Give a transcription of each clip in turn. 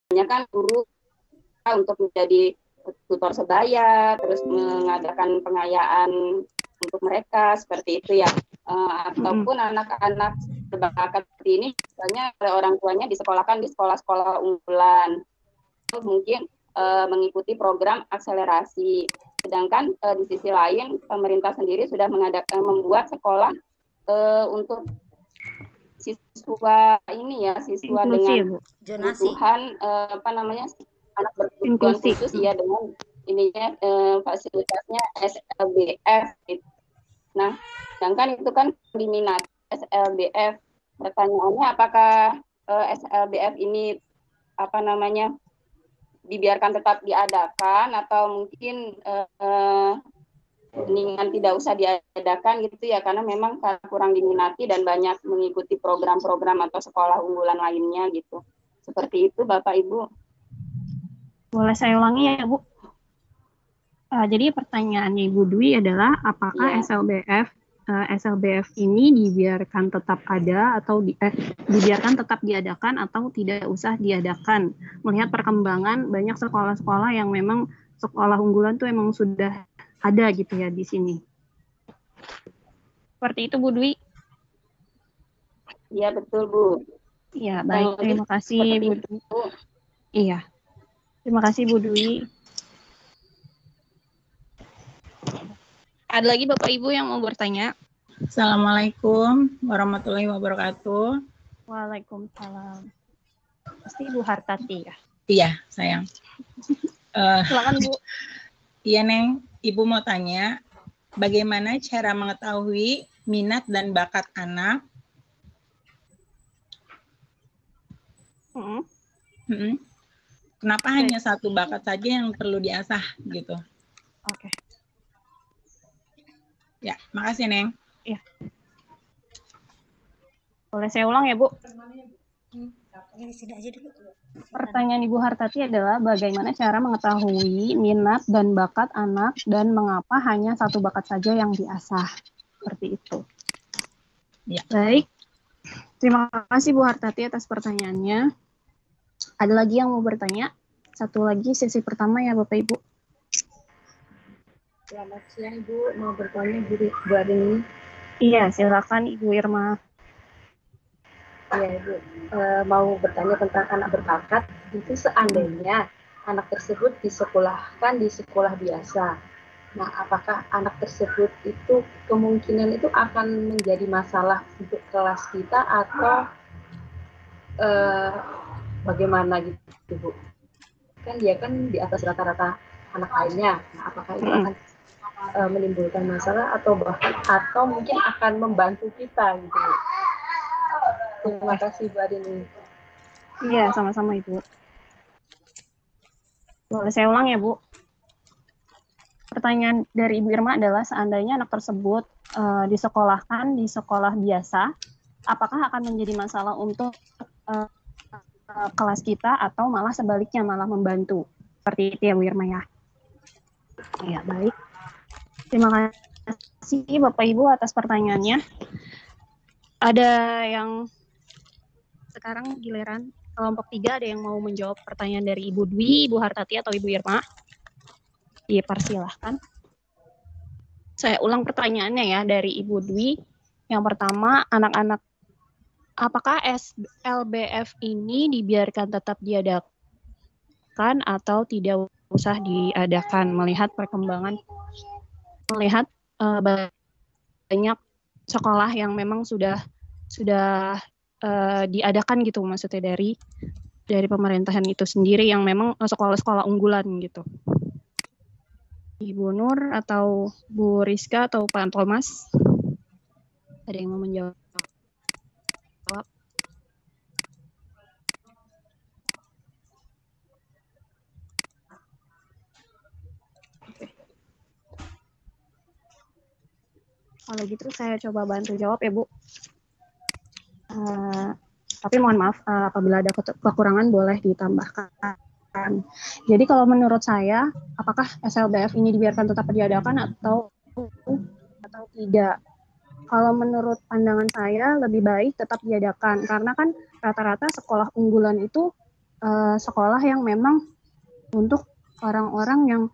kebanyakan guru untuk menjadi tutor sebaya, terus mengadakan pengayaan untuk mereka seperti itu ya. Ataupun anak-anak berbakat ini misalnya oleh orang tuanya disekolahkan di sekolah-sekolah unggulan, mungkin mengikuti program akselerasi. Sedangkan di sisi lain pemerintah sendiri sudah membuat sekolah untuk siswa ini ya, siswa dengan kebutuhan anak berkebutuhan khusus ya, dengan ininya fasilitasnya SLBF gitu. Nah, sedangkan itu kan diminati SLBF. Pertanyaannya apakah SLBF ini dibiarkan tetap diadakan atau mungkin mendingan tidak usah diadakan gitu ya, karena memang kurang diminati dan banyak mengikuti program-program atau sekolah unggulan lainnya gitu. Seperti itu Bapak Ibu. Boleh saya ulangi ya Bu? Jadi pertanyaannya Ibu Dwi adalah apakah SLBF ini dibiarkan tetap ada atau dibiarkan tetap diadakan atau tidak usah diadakan, melihat perkembangan banyak sekolah-sekolah yang memang sekolah unggulan tuh emang sudah ada gitu ya di sini. Seperti itu Bu Dwi? Iya betul Bu. Iya baik, terima kasih Bu Dwi. Iya, terima kasih Bu Dwi. Ada lagi Bapak Ibu yang mau bertanya? Assalamualaikum warahmatullahi wabarakatuh. Waalaikumsalam. Pasti Ibu Hartati ya? Iya, sayang. Silakan Bu. Iya Neng, Ibu mau tanya, bagaimana cara mengetahui minat dan bakat anak? Kenapa hanya satu bakat saja yang perlu diasah gitu? Oke. Ya, makasih Neng. Iya. Boleh saya ulang ya Bu? Pertanyaan Ibu Hartati adalah bagaimana cara mengetahui minat dan bakat anak dan mengapa hanya satu bakat saja yang diasah. Seperti itu. Ya. Baik. Terima kasih Bu Hartati atas pertanyaannya. Ada lagi yang mau bertanya? Satu lagi sesi pertama ya Bapak Ibu. Selamat siang Ibu, mau bertanya Bu Arini. Iya, silakan Ibu Irma. Ya Ibu, mau bertanya tentang anak berbakat. Itu seandainya anak tersebut disekolahkan di sekolah biasa. Nah, apakah anak tersebut itu kemungkinan itu akan menjadi masalah untuk kelas kita atau bagaimana gitu Bu? Kan dia kan di atas rata-rata anak lainnya. Nah, apakah itu akan menimbulkan masalah atau mungkin akan membantu kita gitu. Terima kasih Bu Arini. Iya, sama-sama Ibu. Boleh saya ulang ya Bu? Pertanyaan dari Ibu Irma adalah seandainya anak tersebut disekolahkan di sekolah biasa, apakah akan menjadi masalah untuk kelas kita atau malah sebaliknya malah membantu? Seperti itu ya Bu Irma ya. Ya, baik. Terima kasih Bapak Ibu atas pertanyaannya. Ada yang sekarang giliran kelompok 3, ada yang mau menjawab pertanyaan dari Ibu Dwi, Ibu Hartati atau Ibu Irma? Dipersilahkan. Saya ulang pertanyaannya ya dari Ibu Dwi. Yang pertama, anak-anak, apakah SLBF ini dibiarkan tetap diadakan atau tidak usah diadakan melihat perkembangan, melihat banyak sekolah yang memang sudah diadakan gitu, maksudnya dari pemerintahan itu sendiri yang memang sekolah-sekolah unggulan gitu. Ibu Nur atau Bu Rizka atau Pak Thomas, ada yang mau menjawab? Kalau gitu saya coba bantu jawab ya Bu. Tapi mohon maaf apabila ada kekurangan boleh ditambahkan. Jadi kalau menurut saya, apakah SLBF ini dibiarkan tetap diadakan atau tidak? Kalau menurut pandangan saya lebih baik tetap diadakan, karena kan rata-rata sekolah unggulan itu sekolah yang memang untuk orang-orang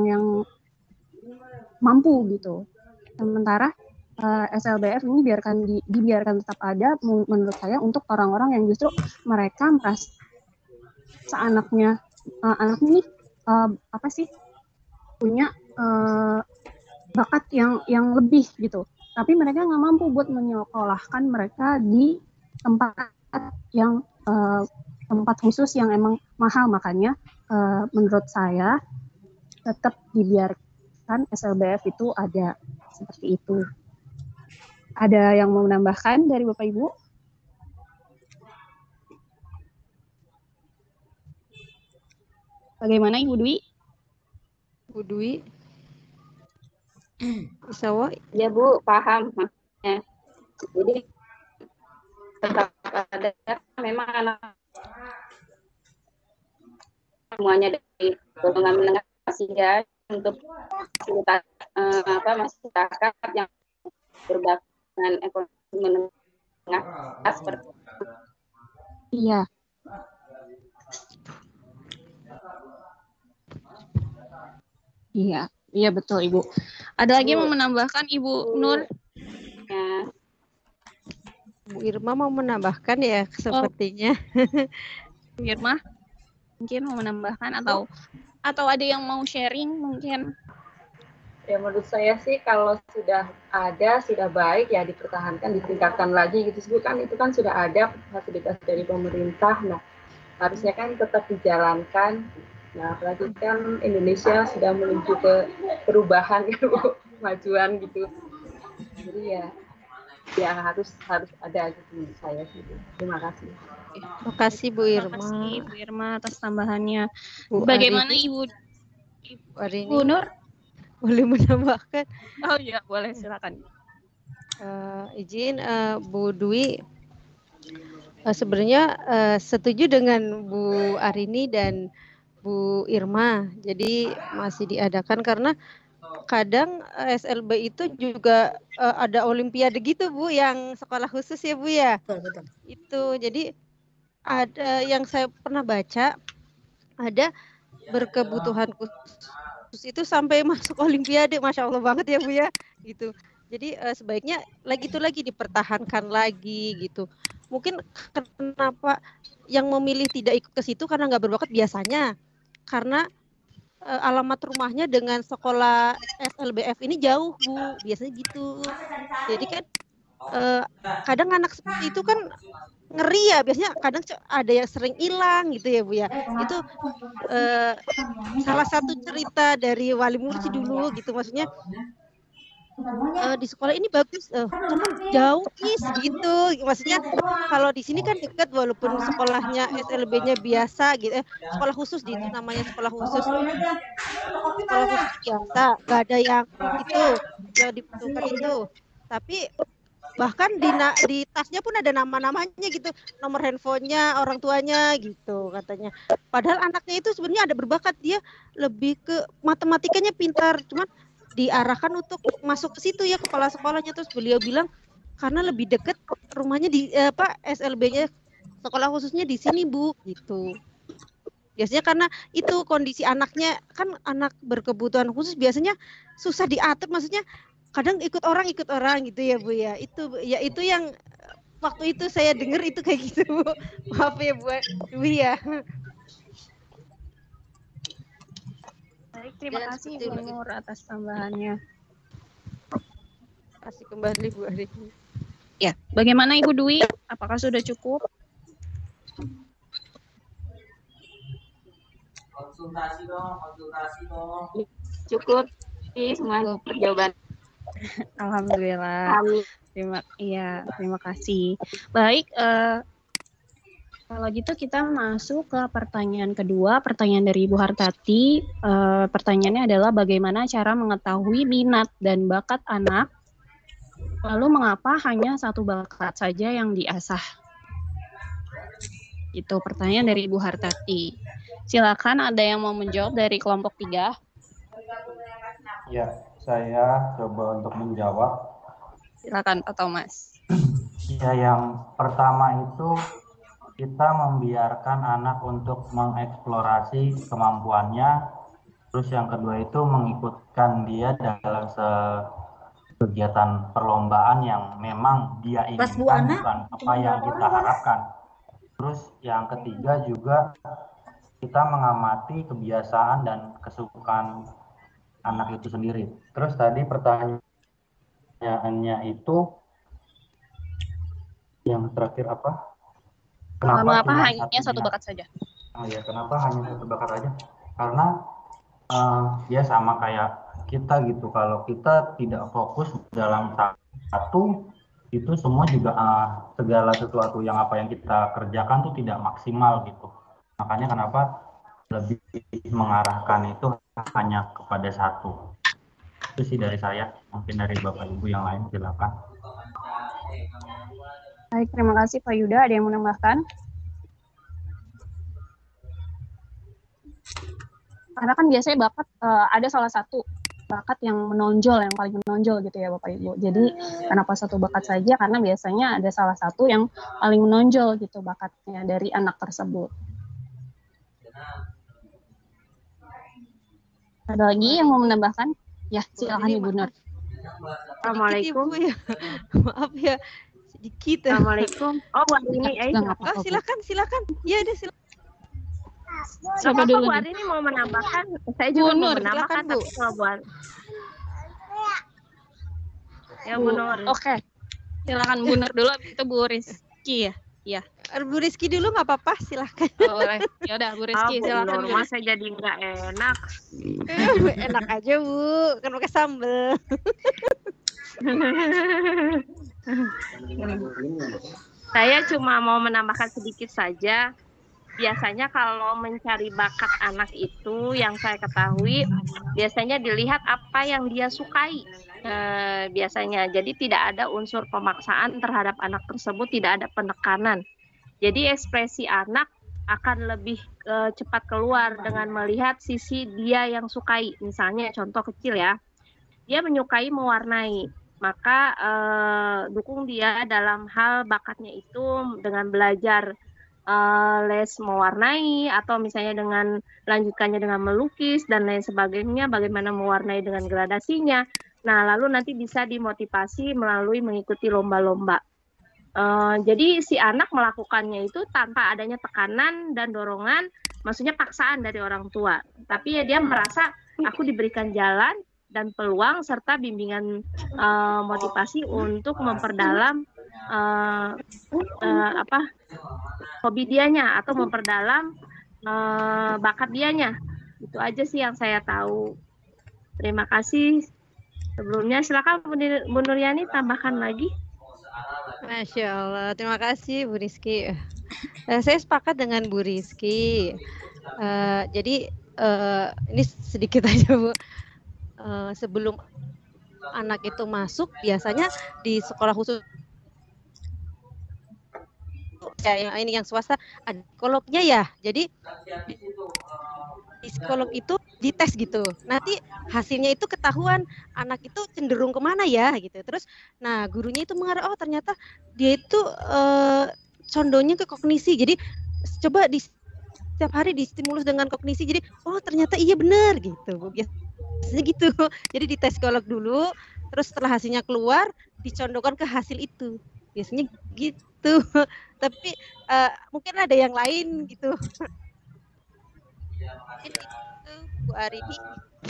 yang mampu gitu. Sementara SLBF ini dibiarkan tetap ada menurut saya untuk orang-orang yang justru mereka merasa anaknya ini punya bakat yang lebih gitu. Tapi mereka nggak mampu buat menyekolahkan mereka di tempat yang tempat khusus yang emang mahal. Makanya menurut saya tetap dibiarkan SLBF itu ada seperti itu. Ada yang mau menambahkan dari Bapak Ibu? Bagaimana Ibu Dwi? Bu Dwi, bisa wa? Ya Bu, paham maksudnya. Jadi tetap ada memang anak semuanya dari golongan menengah ya untuk masyarakat yang berbakat dengan ekonomi menengah seperti itu. Iya. Iya betul Ibu. Ada lagi mau menambahkan Ibu Nur? Ya. Bu Irma mau menambahkan ya sepertinya. Bu Irma mungkin mau menambahkan atau ada yang mau sharing mungkin? Ya menurut saya sih kalau sudah ada, sudah baik ya dipertahankan, ditingkatkan lagi gitu. Itu kan sudah ada fasilitas dari pemerintah. Nah, harusnya kan tetap dijalankan. Nah, apalagi kan Indonesia sudah menuju ke perubahan gitu, kemajuan gitu. Jadi ya harus ada gitu menurut saya gitu. Terima kasih. Terima kasih Bu Irma. Terima kasih Bu Irma atas tambahannya. Bu Bagaimana Arini, Ibu Nur? Boleh menambahkan? Oh iya, boleh silakan. Izin Bu Dwi, sebenarnya setuju dengan Bu Arini dan Bu Irma. Jadi masih diadakan karena kadang SLB itu juga ada olimpiade gitu Bu, yang sekolah khusus ya Bu ya. Betul. Itu jadi ada yang saya pernah baca, ada berkebutuhan khusus itu sampai masuk olimpiade, Masya Allah banget ya Bu ya, gitu. Jadi sebaiknya lagi dipertahankan lagi gitu. Mungkin kenapa yang memilih tidak ikut ke situ karena nggak berbakat biasanya, karena alamat rumahnya dengan sekolah SLBF ini jauh Bu, biasanya gitu. Jadi kan kadang anak seperti itu kan ngeri ya, biasanya kadang ada yang sering hilang gitu ya Bu ya. Itu salah satu cerita dari wali murid sih dulu gitu, maksudnya di sekolah ini bagus, cuman jauh gitu. Maksudnya kalau di sini kan dekat walaupun sekolahnya SLB-nya biasa gitu, sekolah khusus itu namanya sekolah khusus biasa, nggak ada yang itu yang dibutuhkan itu. Tapi bahkan di tasnya pun ada nama-namanya gitu, nomor handphonenya orang tuanya gitu katanya. Padahal anaknya itu sebenarnya ada berbakat, dia lebih ke matematikanya pintar, cuman diarahkan untuk masuk ke situ ya kepala sekolahnya. Terus beliau bilang karena lebih dekat rumahnya di SLB-nya sekolah khususnya di sini Bu gitu. Biasanya karena itu kondisi anaknya kan anak berkebutuhan khusus biasanya susah diatur, maksudnya kadang ikut orang gitu ya Bu ya. Itu yang waktu itu saya dengar itu kayak gitu Bu. Maaf ya Bu Dwi ya. Baik, terima kasih Bu Nur atas tambahannya. Kasih kembali Bu Ari. Ya, bagaimana Ibu Dwi? Apakah sudah cukup? Konsultasi dong. Cukup sih semua jawaban. Alhamdulillah. Terima kasih. Baik, kalau gitu kita masuk ke pertanyaan kedua, pertanyaan dari Ibu Hartati. Pertanyaannya adalah bagaimana cara mengetahui minat dan bakat anak, lalu mengapa hanya satu bakat saja yang diasah? Itu pertanyaan dari Ibu Hartati. Silakan ada yang mau menjawab dari kelompok 3. Ya, saya coba untuk menjawab. Silakan Pak Thomas. Ya, yang pertama itu kita membiarkan anak untuk mengeksplorasi kemampuannya. Terus yang kedua itu mengikutkan dia dalam kegiatan perlombaan yang memang dia inginkan, bukan apa yang kita harapkan. Terus yang ketiga juga kita mengamati kebiasaan dan kesukaan anak itu sendiri. Terus tadi pertanyaannya itu yang terakhir apa? Kenapa hanya satu bakat saja? Oh ya, kenapa hanya satu bakat aja? Karena ya sama kayak kita gitu. Kalau kita tidak fokus dalam satu, itu semua juga segala sesuatu yang apa yang kita kerjakan tuh tidak maksimal gitu. Makanya kenapa lebih mengarahkan itu hanya kepada satu. Itu sih dari saya. Mungkin dari Bapak Ibu yang lain silakan. Baik, terima kasih Pak Yuda. Ada yang menambahkan? Karena kan biasanya bakat ada salah satu bakat yang menonjol, yang paling menonjol gitu ya Bapak Ibu. Jadi kenapa satu bakat saja? Karena biasanya ada salah satu yang paling menonjol gitu bakatnya dari anak tersebut. Ada lagi yang mau menambahkan? Ya, silakan Ibu Nur. Assalamualaikum. Ya. Maaf ya, sedikit. Assalamualaikum. Oh, Bu Arini, oh, silakan. Ya, udah silakan. Siapa dulu? Bu Arini mau menambahkan? Saya juga mau menambahkan, silakan, tapi kalau Bu Arini. Ya, Bu Nur. Oke. Silakan Bu Nur dulu, itu Bu Rizky ya. Iya. Bu Rizky dulu nggak apa-apa, silakan. Oh, boleh. Ya udah Bu Rizky, silakan. Bu Nur, saya jadi nggak enak. Enak aja Bu, kan pakai sambel. Saya cuma mau menambahkan sedikit saja. Biasanya kalau mencari bakat anak itu, yang saya ketahui, biasanya dilihat apa yang dia sukai. Biasanya, jadi tidak ada unsur pemaksaan terhadap anak tersebut, tidak ada penekanan. Jadi ekspresi anak akan lebih cepat keluar dengan melihat sisi dia yang sukai. Misalnya contoh kecil ya, dia menyukai mewarnai, maka dukung dia dalam hal bakatnya itu dengan belajar les mewarnai, atau misalnya dengan lanjutkannya dengan melukis dan lain sebagainya, bagaimana mewarnai dengan gradasinya. Nah, lalu nanti bisa dimotivasi melalui mengikuti lomba-lomba. Jadi si anak melakukannya itu tanpa adanya tekanan dan dorongan, maksudnya paksaan dari orang tua. Tapi ya dia merasa aku diberikan jalan dan peluang serta bimbingan motivasi untuk memperdalam hobi dianya atau memperdalam bakat dianya. Itu aja sih yang saya tahu. Terima kasih. Sebelumnya silakan Bu Nuryani tambahkan lagi. Masya Allah, terima kasih Bu Rizky. Saya sepakat dengan Bu Rizky. Jadi ini sedikit aja Bu. Sebelum anak itu masuk, biasanya di sekolah khusus yang swasta ada psikolognya ya. Jadi di psikolog itu dites gitu. Nanti hasilnya itu ketahuan anak itu cenderung kemana ya gitu. Terus, nah gurunya itu mengarah, oh ternyata dia itu condongnya ke kognisi. Jadi coba setiap hari distimulus dengan kognisi. Jadi oh ternyata iya benar gitu. Biasanya gitu. Jadi dites psikolog dulu. Terus setelah hasilnya keluar dicondongkan ke hasil itu. Biasanya gitu. Tapi mungkin ada yang lain gitu. Mungkin itu Bu Arini.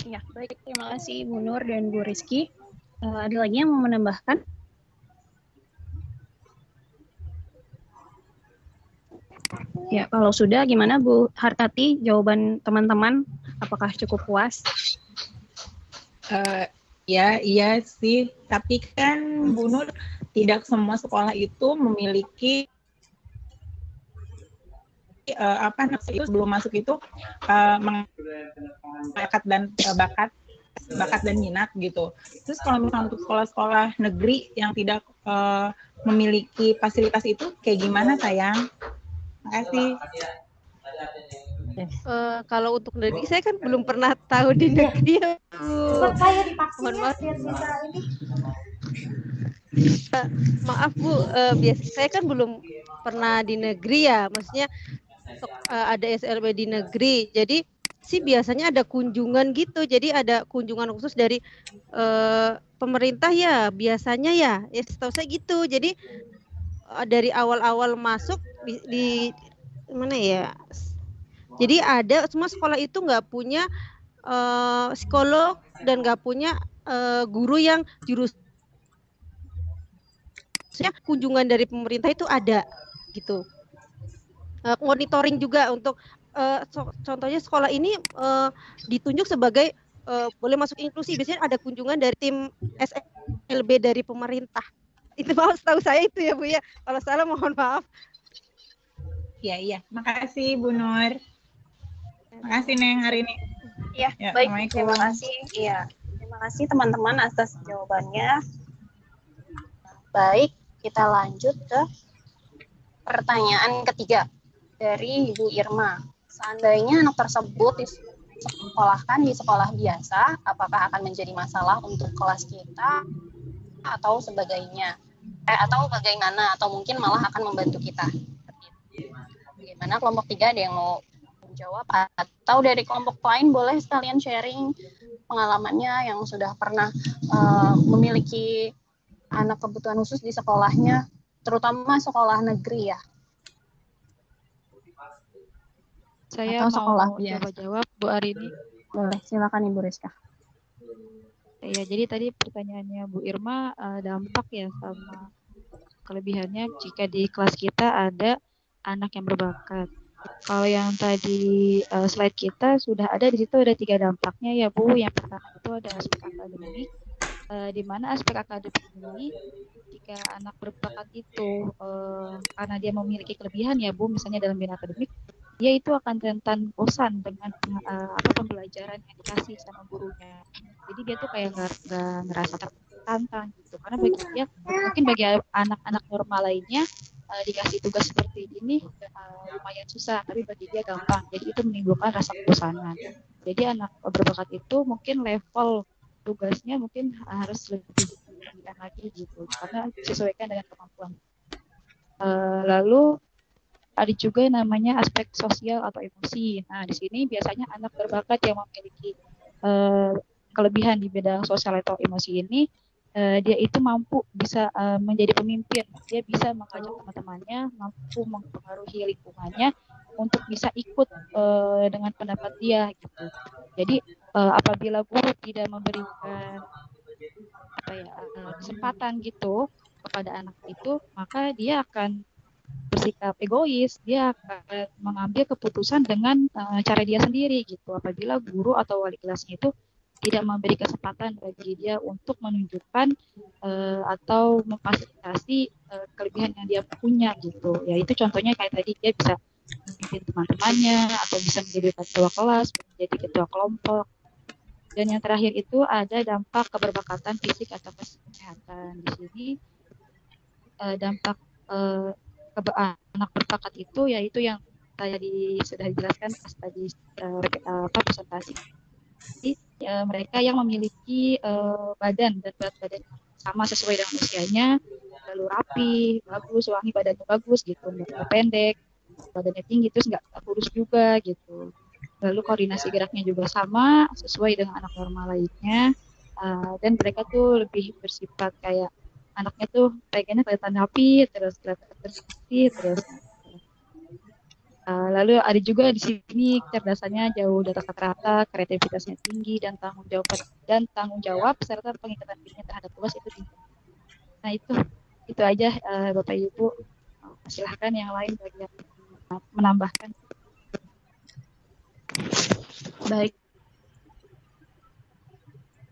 Ya, baik. Terima kasih Bu Nur dan Bu Rizky. Ada lagi yang mau menambahkan? Ya, kalau sudah gimana Bu Hartati, jawaban teman-teman apakah cukup puas? Ya, iya sih. Tapi kan Bu Nur, tidak semua sekolah itu memiliki sebelum masuk itu bakat dan minat gitu. Terus kalau misalnya untuk sekolah-sekolah negeri yang tidak memiliki fasilitas itu kayak gimana sayang? Terima kasih. Kalau untuk negeri saya kan belum pernah tahu di negeri ya Bu. Mohon maaf. Maaf Bu, saya kan belum pernah di negeri ya, maksudnya ada SLB di negeri. Jadi sih biasanya ada kunjungan gitu. Jadi ada kunjungan khusus dari pemerintah ya, biasanya ya. Ya setahu saya gitu. Jadi dari awal-awal masuk di mana ya? Jadi ada semua sekolah itu nggak punya psikolog dan nggak punya guru yang jurusnya kunjungan dari pemerintah itu ada gitu. Monitoring juga untuk contohnya sekolah ini ditunjuk sebagai boleh masuk inklusi, biasanya ada kunjungan dari tim SLB dari pemerintah. Itu setahu saya itu ya Bu ya. Kalau salah mohon maaf. Iya. Makasih Bu Nur. Makasih Neng hari ini. Ya, baik. Terima kasih. Iya. Terima kasih teman-teman atas jawabannya. Baik, kita lanjut ke pertanyaan ketiga dari Ibu Irma. Seandainya anak tersebut disekolahkan di sekolah biasa, apakah akan menjadi masalah untuk kelas kita atau sebagainya? Atau bagaimana? Atau mungkin malah akan membantu kita? Bagaimana kelompok 3 ada yang mau menjawab? Atau dari kelompok lain boleh sekalian sharing pengalamannya yang sudah pernah memiliki anak kebutuhan khusus di sekolahnya, terutama sekolah negeri ya. Saya atau mau sekolah coba jawab Bu Arini. Boleh, silakan Ibu Rizka. Ya, jadi tadi pertanyaannya Bu Irma, dampak ya sama kelebihannya jika di kelas kita ada anak yang berbakat. Kalau yang tadi slide kita sudah ada, di situ ada 3 dampaknya ya Bu. Yang pertama itu ada aspek akademik, di mana aspek akademik ini jika anak berbakat itu karena dia memiliki kelebihan ya Bu, misalnya dalam bidang akademik, dia itu akan rentan bosan dengan pembelajaran yang dikasih sama gurunya. Jadi dia tuh kayak nggak ngerasa tertantang gitu. Karena bagi dia, mungkin bagi anak-anak normal lainnya dikasih tugas seperti ini lumayan susah, tapi bagi dia gampang. Jadi itu menimbulkan rasa kebosanan. Jadi anak berbakat itu mungkin level tugasnya mungkin harus lebih tinggi lagi gitu, karena disesuaikan dengan kemampuan. Lalu ada juga namanya aspek sosial atau emosi. Nah, di sini biasanya anak berbakat yang memiliki kelebihan di bidang sosial atau emosi ini, dia itu mampu bisa menjadi pemimpin. Dia bisa mengajak teman-temannya, mampu mempengaruhi lingkungannya untuk bisa ikut dengan pendapat dia gitu. Jadi apabila guru tidak memberikan kesempatan gitu kepada anak itu, maka dia akan bersikap egois, dia akan mengambil keputusan dengan cara dia sendiri gitu. Apabila guru atau wali kelasnya itu tidak memberi kesempatan bagi dia untuk menunjukkan atau memfasilitasi kelebihan yang dia punya gitu. Ya itu contohnya kayak tadi, dia bisa memimpin teman-temannya atau bisa menjadi ketua kelas, menjadi ketua kelompok. Dan yang terakhir itu ada dampak keberbakatan fisik atau kesehatan. Di sini dampak anak berbakat itu yaitu yang tadi sudah dijelaskan pas tadi presentasi. Jadi mereka yang memiliki badan dan berat badan sama sesuai dengan usianya, lalu rapi, bagus, wangi, badannya bagus gitu, nggak pendek, badannya tinggi, terus nggak kurus juga gitu. Lalu koordinasi geraknya juga sama sesuai dengan anak normal lainnya, dan mereka tuh lebih bersifat kayak anaknya tuh pengennya kelihatan rapi, terus kelihatan bersih, terus lalu ada juga di sini kecerdasannya jauh di atas rata-rata, kreativitasnya tinggi, dan tanggung jawab serta pengikatan dirinya terhadap tugas itu tinggi. Nah itu aja Bapak Ibu. Silahkan yang lain bagi yang menambahkan. Baik.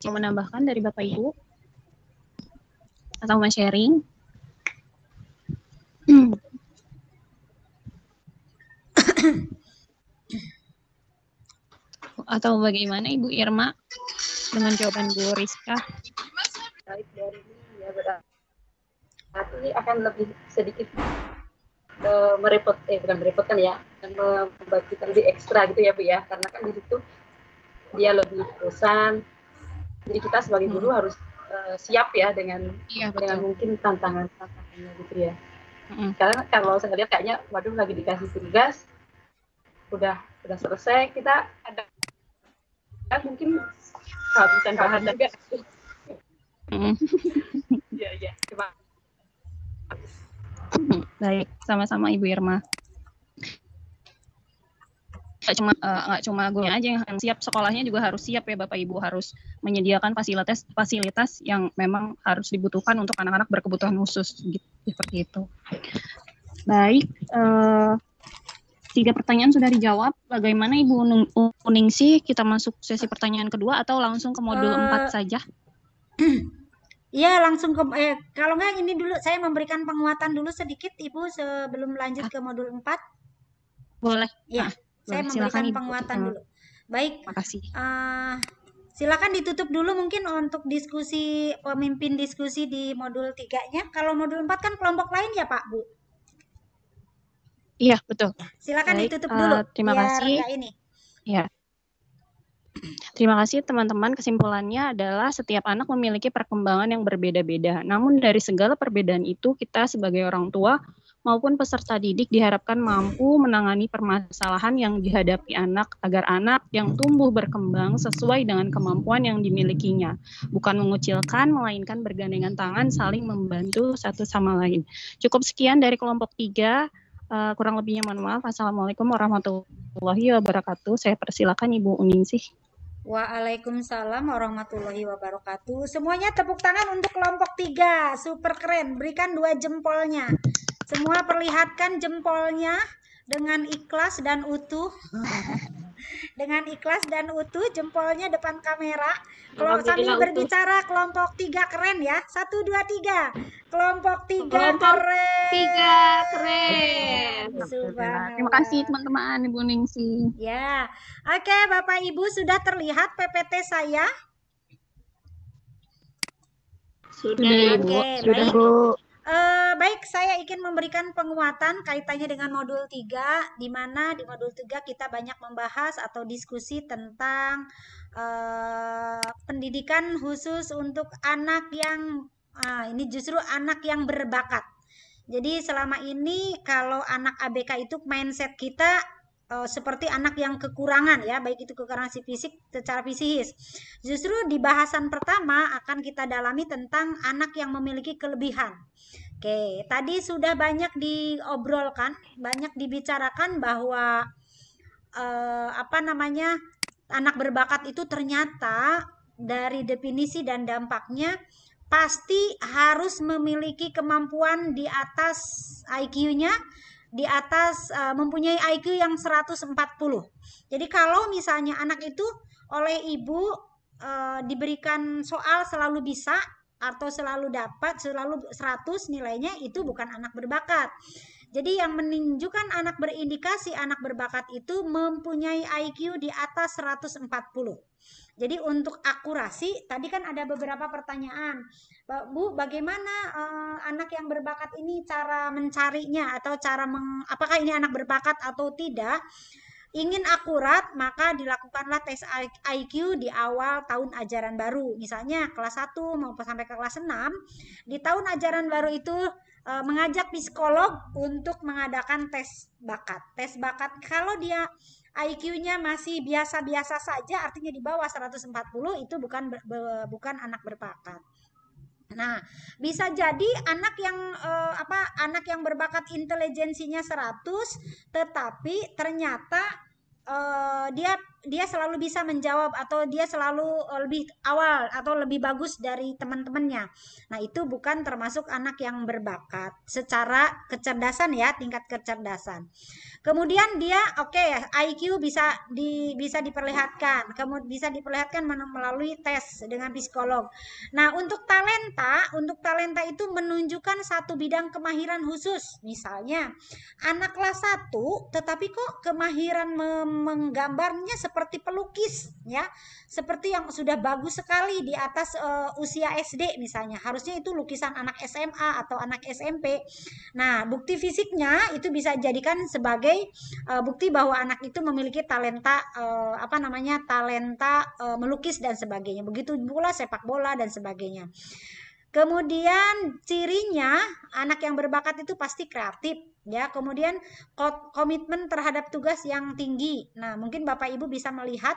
Mau menambahkan dari Bapak Ibu? Atau mau sharing? Atau bagaimana Ibu Irma dengan jawaban Bu Rizka? Baik, dari ini ya berarti akan lebih sedikit bukan merepotkan ya, dan membuat kita lebih ekstra gitu ya Bu ya, karena kan di situ dia lebih bosan. Jadi kita sebagai guru harus siap ya dengan mungkin tantangannya gitu ya. Karena kalau saya lihat kayaknya, waduh lagi dikasih tugas, udah selesai, kita ada mungkin kehabisan bahan juga. Iya, terima kasih. Baik, sama-sama Ibu Irma. Nggak cuma gurunya aja yang harus siap, sekolahnya juga harus siap ya Bapak Ibu, harus menyediakan fasilitas yang memang harus dibutuhkan untuk anak-anak berkebutuhan khusus, gitu, seperti itu. Baik, 3 pertanyaan sudah dijawab. Bagaimana Ibu Uningsih, kita masuk sesi pertanyaan kedua atau langsung ke modul 4 saja? Iya, langsung ke kalau nggak ini dulu saya memberikan penguatan dulu sedikit Ibu sebelum lanjut ke modul 4. Boleh. Iya, saya memberikan penguatan dulu. Baik. Makasih. Silakan ditutup dulu mungkin untuk diskusi, pemimpin diskusi di modul 3-nya. Kalau modul 4 kan kelompok lain ya Pak, Bu? Iya, betul. Silakan ditutup dulu. Terima kasih. Ini. Ya. Terima kasih teman-teman. Kesimpulannya adalah setiap anak memiliki perkembangan yang berbeda-beda. Namun dari segala perbedaan itu, kita sebagai orang tua maupun peserta didik diharapkan mampu menangani permasalahan yang dihadapi anak agar anak yang tumbuh berkembang sesuai dengan kemampuan yang dimilikinya. Bukan mengucilkan, melainkan bergandengan tangan saling membantu satu sama lain. Cukup sekian dari kelompok 3. Kurang lebihnya mohon maaf. Assalamualaikum warahmatullahi wabarakatuh. Saya persilakan Ibu Uningsih. Waalaikumsalam warahmatullahi wabarakatuh. Semuanya tepuk tangan untuk kelompok 3. Super keren. Berikan 2 jempolnya. Semua perlihatkan jempolnya dengan ikhlas dan utuh. Dengan ikhlas dan utuh jempolnya depan kamera. Kalau sambil berbicara kelompok 3 keren ya. 1, 2, 3. Kelompok 3 keren. 3 keren. Terima kasih teman-teman Ibu Ningsih. Ya. Oke, Bapak Ibu sudah terlihat PPT saya? Sudah, Ibu. Sudah, baik. Bu. Baik, saya ingin memberikan penguatan kaitannya dengan modul 3, di mana di modul 3 kita banyak membahas atau diskusi tentang pendidikan khusus untuk anak yang, ini justru anak yang berbakat. Jadi selama ini kalau anak ABK itu mindset kita seperti anak yang kekurangan ya, baik itu kekurangan fisik secara fisikis. Justru di bahasan pertama akan kita dalami tentang anak yang memiliki kelebihan. Oke, tadi sudah banyak diobrolkan, banyak dibicarakan bahwa anak berbakat itu ternyata dari definisi dan dampaknya pasti harus memiliki kemampuan di atas IQ-nya, di atas mempunyai IQ yang 140. Jadi kalau misalnya anak itu oleh ibu diberikan soal selalu bisa atau selalu dapat, selalu 100 nilainya, itu bukan anak berbakat. Jadi yang menunjukkan anak berindikasi anak berbakat itu mempunyai IQ di atas 140. Jadi untuk akurasi, tadi kan ada beberapa pertanyaan. Bu, bagaimana anak yang berbakat ini cara mencarinya atau cara apakah ini anak berbakat atau tidak? Ingin akurat, maka dilakukanlah tes IQ di awal tahun ajaran baru. Misalnya kelas 1 maupun sampai ke kelas 6. Di tahun ajaran baru itu mengajak psikolog untuk mengadakan tes bakat. Tes bakat kalau dia IQ-nya masih biasa-biasa saja, artinya di bawah 140, itu bukan anak berbakat. Nah, bisa jadi anak yang berbakat intelijensinya 100, tetapi ternyata dia selalu bisa menjawab atau dia selalu lebih awal atau lebih bagus dari teman-temannya. Nah, itu bukan termasuk anak yang berbakat secara kecerdasan ya, tingkat kecerdasan. Kemudian dia IQ bisa diperlihatkan, kemudian bisa diperlihatkan melalui tes dengan psikolog. Nah, untuk talenta itu menunjukkan satu bidang kemahiran khusus. Misalnya anak kelas 1 tetapi kok kemahiran menggambarnya seperti pelukis ya, seperti yang sudah bagus sekali di atas usia SD misalnya. Harusnya itu lukisan anak SMA atau anak SMP. Nah, bukti fisiknya itu bisa jadikan sebagai bukti bahwa anak itu memiliki talenta talenta melukis dan sebagainya. Begitu pula sepak bola dan sebagainya. Kemudian cirinya anak yang berbakat itu pasti kreatif ya. Kemudian komitmen terhadap tugas yang tinggi. Nah, mungkin Bapak Ibu bisa melihat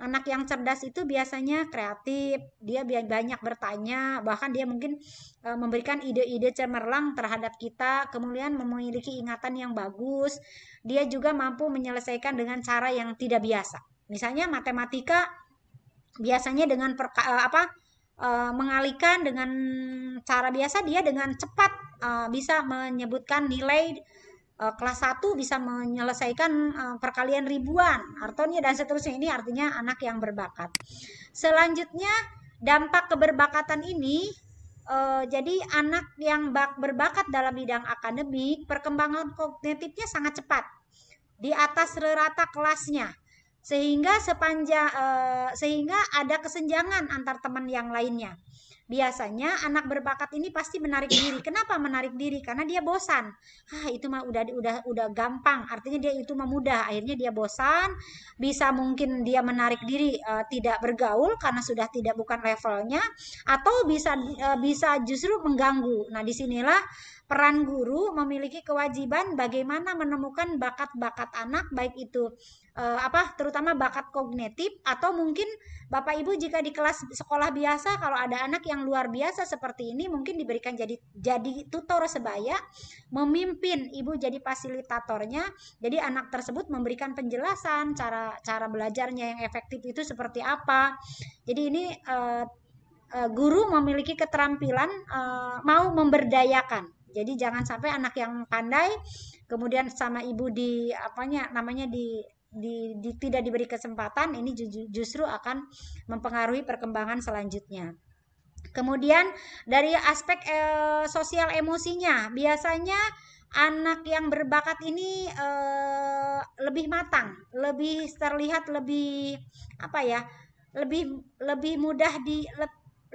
anak yang cerdas itu biasanya kreatif, dia banyak bertanya, bahkan dia mungkin memberikan ide-ide cemerlang terhadap kita, kemudian memiliki ingatan yang bagus. Dia juga mampu menyelesaikan dengan cara yang tidak biasa. Misalnya matematika biasanya dengan mengalihkan dengan cara biasa, dia dengan cepat bisa menyebutkan nilai kelas 1 bisa menyelesaikan perkalian ribuan, artinya dan seterusnya. Ini artinya anak yang berbakat. Selanjutnya dampak keberbakatan ini, jadi anak yang berbakat dalam bidang akademik, perkembangan kognitifnya sangat cepat di atas rata kelasnya, sehingga sehingga ada kesenjangan antar teman yang lainnya. Biasanya anak berbakat ini pasti menarik diri. Kenapa menarik diri? Karena dia bosan. Itu mah udah gampang. Artinya dia itu mah mudah. Akhirnya dia bosan. Bisa mungkin dia menarik diri, tidak bergaul karena sudah tidak bukan levelnya, atau bisa justru mengganggu. Nah, disinilah peran guru memiliki kewajiban bagaimana menemukan bakat-bakat anak, baik itu terutama bakat kognitif, atau mungkin Bapak Ibu jika di kelas sekolah biasa kalau ada anak yang luar biasa seperti ini, mungkin diberikan jadi tutor sebaya, memimpin, Ibu jadi fasilitatornya. Jadi anak tersebut memberikan penjelasan cara belajarnya yang efektif itu seperti apa. Jadi ini guru memiliki keterampilan mau memberdayakan. Jadi jangan sampai anak yang pandai kemudian sama ibu tidak diberi kesempatan, ini justru akan mempengaruhi perkembangan selanjutnya. Kemudian dari aspek sosial emosinya, biasanya anak yang berbakat ini lebih matang, lebih terlihat lebih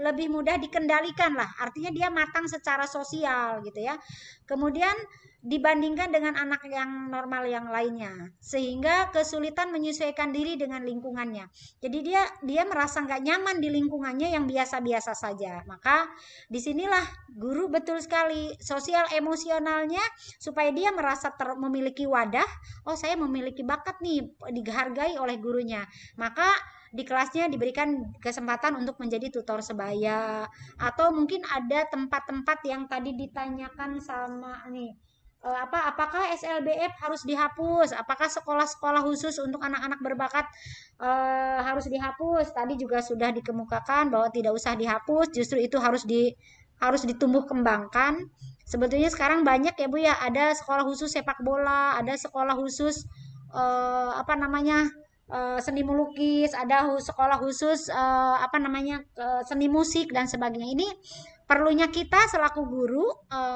lebih mudah dikendalikan lah, artinya dia matang secara sosial gitu ya. Kemudian dibandingkan dengan anak yang normal yang lainnya, sehingga kesulitan menyesuaikan diri dengan lingkungannya. Jadi dia merasa nggak nyaman di lingkungannya yang biasa-biasa saja. Maka disinilah guru betul sekali sosial emosionalnya, supaya dia merasa memiliki wadah. Oh, saya memiliki bakat nih, dihargai oleh gurunya. Maka di kelasnya diberikan kesempatan untuk menjadi tutor sebaya, atau mungkin ada tempat-tempat yang tadi ditanyakan sama nih, apakah SLBF harus dihapus, apakah sekolah-sekolah khusus untuk anak-anak berbakat harus dihapus. Tadi juga sudah dikemukakan bahwa tidak usah dihapus, justru itu harus ditumbuh kembangkan. Sebetulnya sekarang banyak ya Bu ya, ada sekolah khusus sepak bola, ada sekolah khusus seni melukis, ada sekolah khusus seni musik dan sebagainya. Ini perlunya kita selaku guru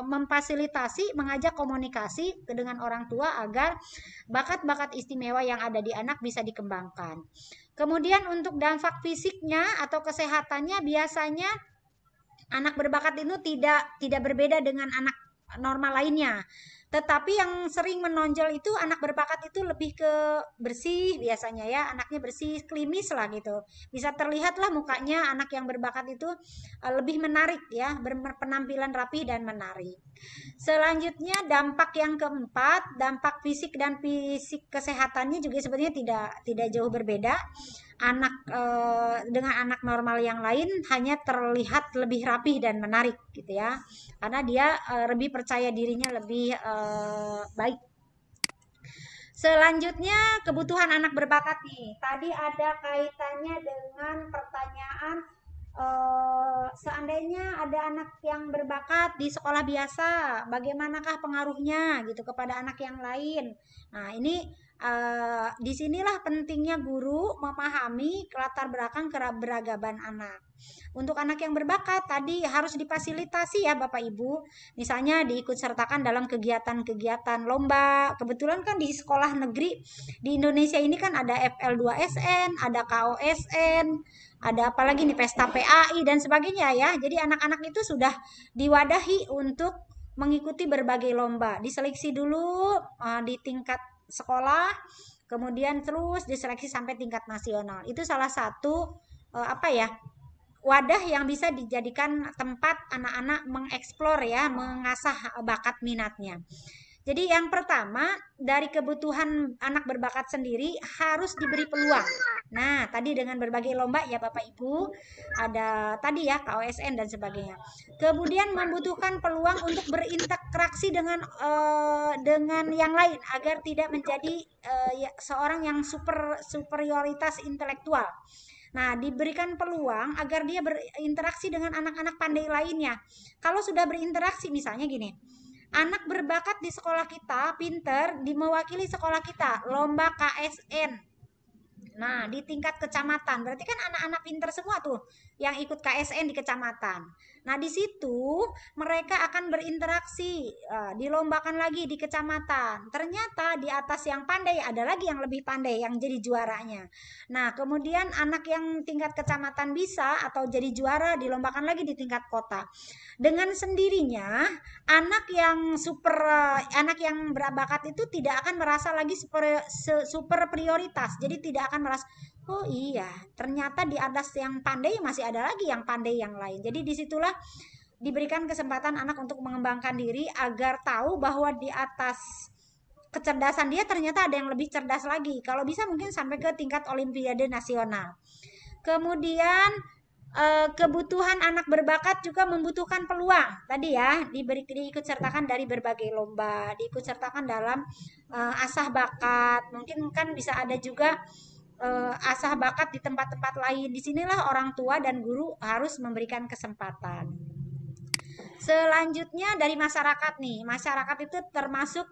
memfasilitasi, mengajak komunikasi dengan orang tua agar bakat-bakat istimewa yang ada di anak bisa dikembangkan. Kemudian untuk dampak fisiknya atau kesehatannya, biasanya anak berbakat itu tidak berbeda dengan anak normal lainnya. Tetapi yang sering menonjol itu anak berbakat itu lebih ke bersih biasanya ya, anaknya bersih, klimis lah gitu. Bisa terlihat lah mukanya anak yang berbakat itu lebih menarik ya, berpenampilan rapi dan menarik. Selanjutnya dampak yang keempat, dampak fisik dan fisik kesehatannya juga sebenarnya tidak jauh berbeda. Dengan anak normal yang lain hanya terlihat lebih rapih dan menarik gitu ya, karena dia lebih percaya dirinya lebih baik. Selanjutnya kebutuhan anak berbakat nih, tadi ada kaitannya dengan pertanyaan seandainya ada anak yang berbakat di sekolah biasa, bagaimanakah pengaruhnya gitu kepada anak yang lain. Nah ini disinilah pentingnya guru memahami latar belakang keberagaman anak. Untuk anak yang berbakat tadi harus difasilitasi ya Bapak Ibu, misalnya diikut sertakan dalam kegiatan-kegiatan lomba. Kebetulan kan di sekolah negeri di Indonesia ini kan ada FL2SN, ada KOSN, ada apalagi nih pesta PAI dan sebagainya ya. Jadi anak-anak itu sudah diwadahi untuk mengikuti berbagai lomba, diseleksi dulu di tingkat sekolah, kemudian terus diseleksi sampai tingkat nasional. Itu salah satu wadah yang bisa dijadikan tempat anak-anak mengeksplor ya, mengasah bakat minatnya. Jadi yang pertama dari kebutuhan anak berbakat sendiri harus diberi peluang. Nah, tadi dengan berbagai lomba ya Bapak Ibu, ada tadi ya KOSN dan sebagainya. Kemudian membutuhkan peluang untuk berinteraksi dengan yang lain agar tidak menjadi seorang yang superioritas intelektual. Nah, diberikan peluang agar dia berinteraksi dengan anak-anak pandai lainnya. Kalau sudah berinteraksi misalnya gini, anak berbakat di sekolah kita, pinter, mewakili sekolah kita, lomba KSN. Nah, di tingkat kecamatan, berarti kan anak-anak pinter semua tuh yang ikut KSN di kecamatan. Nah, di situ mereka akan berinteraksi, dilombakan lagi di kecamatan. Ternyata di atas yang pandai ada lagi yang lebih pandai yang jadi juaranya. Nah, kemudian anak yang tingkat kecamatan bisa atau jadi juara dilombakan lagi di tingkat kota. Dengan sendirinya anak yang berbakat itu tidak akan merasa lagi super prioritas. Jadi tidak akan merasa, oh iya, ternyata di atas yang pandai masih ada lagi yang pandai yang lain. Jadi disitulah diberikan kesempatan anak untuk mengembangkan diri agar tahu bahwa di atas kecerdasan dia ternyata ada yang lebih cerdas lagi. Kalau bisa mungkin sampai ke tingkat olimpiade nasional. Kemudian kebutuhan anak berbakat juga membutuhkan peluang. Tadi ya, diikut sertakan dari berbagai lomba, diikut sertakan dalam asah bakat. Mungkin kan bisa ada juga asah bakat di tempat-tempat lain. Disinilah orang tua dan guru harus memberikan kesempatan. Selanjutnya dari masyarakat nih, masyarakat itu termasuk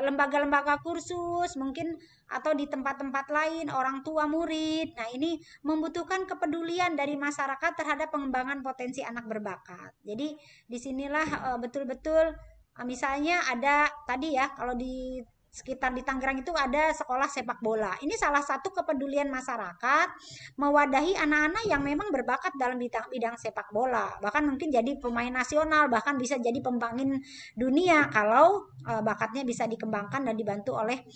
lembaga-lembaga kursus mungkin atau di tempat-tempat lain orang tua murid. Nah, ini membutuhkan kepedulian dari masyarakat terhadap pengembangan potensi anak berbakat. Jadi disinilah betul-betul misalnya ada tadi ya, kalau di sekitar di Tangerang itu ada sekolah sepak bola. Ini salah satu kepedulian masyarakat mewadahi anak-anak yang memang berbakat dalam bidang sepak bola. Bahkan mungkin jadi pemain nasional, bahkan bisa jadi pembangkit dunia kalau bakatnya bisa dikembangkan dan dibantu oleh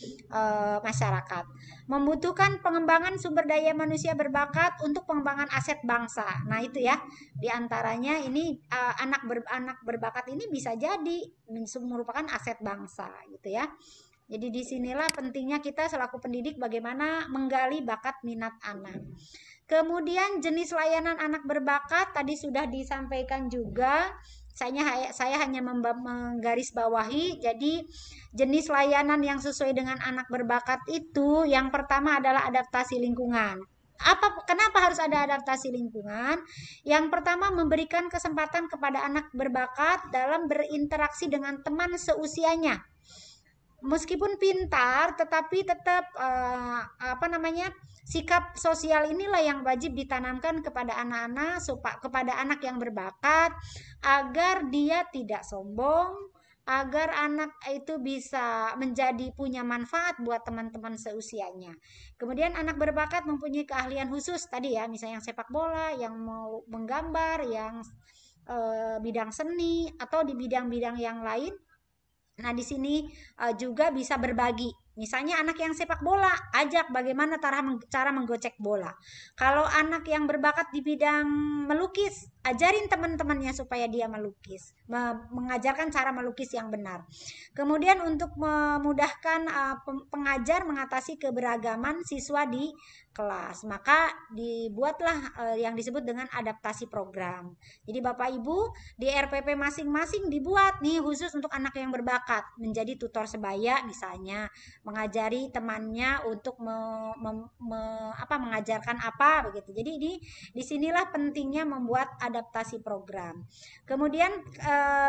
masyarakat. Membutuhkan pengembangan sumber daya manusia berbakat untuk pengembangan aset bangsa. Nah, itu ya. Di antaranya ini anak berbakat ini bisa jadi merupakan aset bangsa gitu ya. Jadi disinilah pentingnya kita selaku pendidik bagaimana menggali bakat minat anak. Kemudian jenis layanan anak berbakat tadi sudah disampaikan juga. Saya hanya menggarisbawahi. Jadi jenis layanan yang sesuai dengan anak berbakat itu yang pertama adalah adaptasi lingkungan. Kenapa harus ada adaptasi lingkungan? Yang pertama memberikan kesempatan kepada anak berbakat dalam berinteraksi dengan teman seusianya. Meskipun pintar, tetapi tetap sikap sosial inilah yang wajib ditanamkan kepada anak-anak, kepada anak yang berbakat, agar dia tidak sombong, agar anak itu bisa menjadi punya manfaat buat teman-teman seusianya. Kemudian anak berbakat mempunyai keahlian khusus tadi ya, misalnya yang sepak bola, yang mau menggambar, yang bidang seni atau di bidang-bidang yang lain. Nah, di sini juga bisa berbagi. Misalnya anak yang sepak bola, ajak bagaimana cara menggocek bola. Kalau anak yang berbakat di bidang melukis, ajarin teman-temannya supaya dia melukis, mengajarkan cara melukis yang benar. Kemudian untuk memudahkan pengajar mengatasi keberagaman siswa di kelas, maka dibuatlah yang disebut dengan adaptasi program. Jadi Bapak Ibu di RPP masing-masing dibuat nih khusus untuk anak yang berbakat menjadi tutor sebaya misalnya, mengajari temannya untuk mengajarkan apa begitu. Jadi di sinilah pentingnya membuat adaptasi program. Kemudian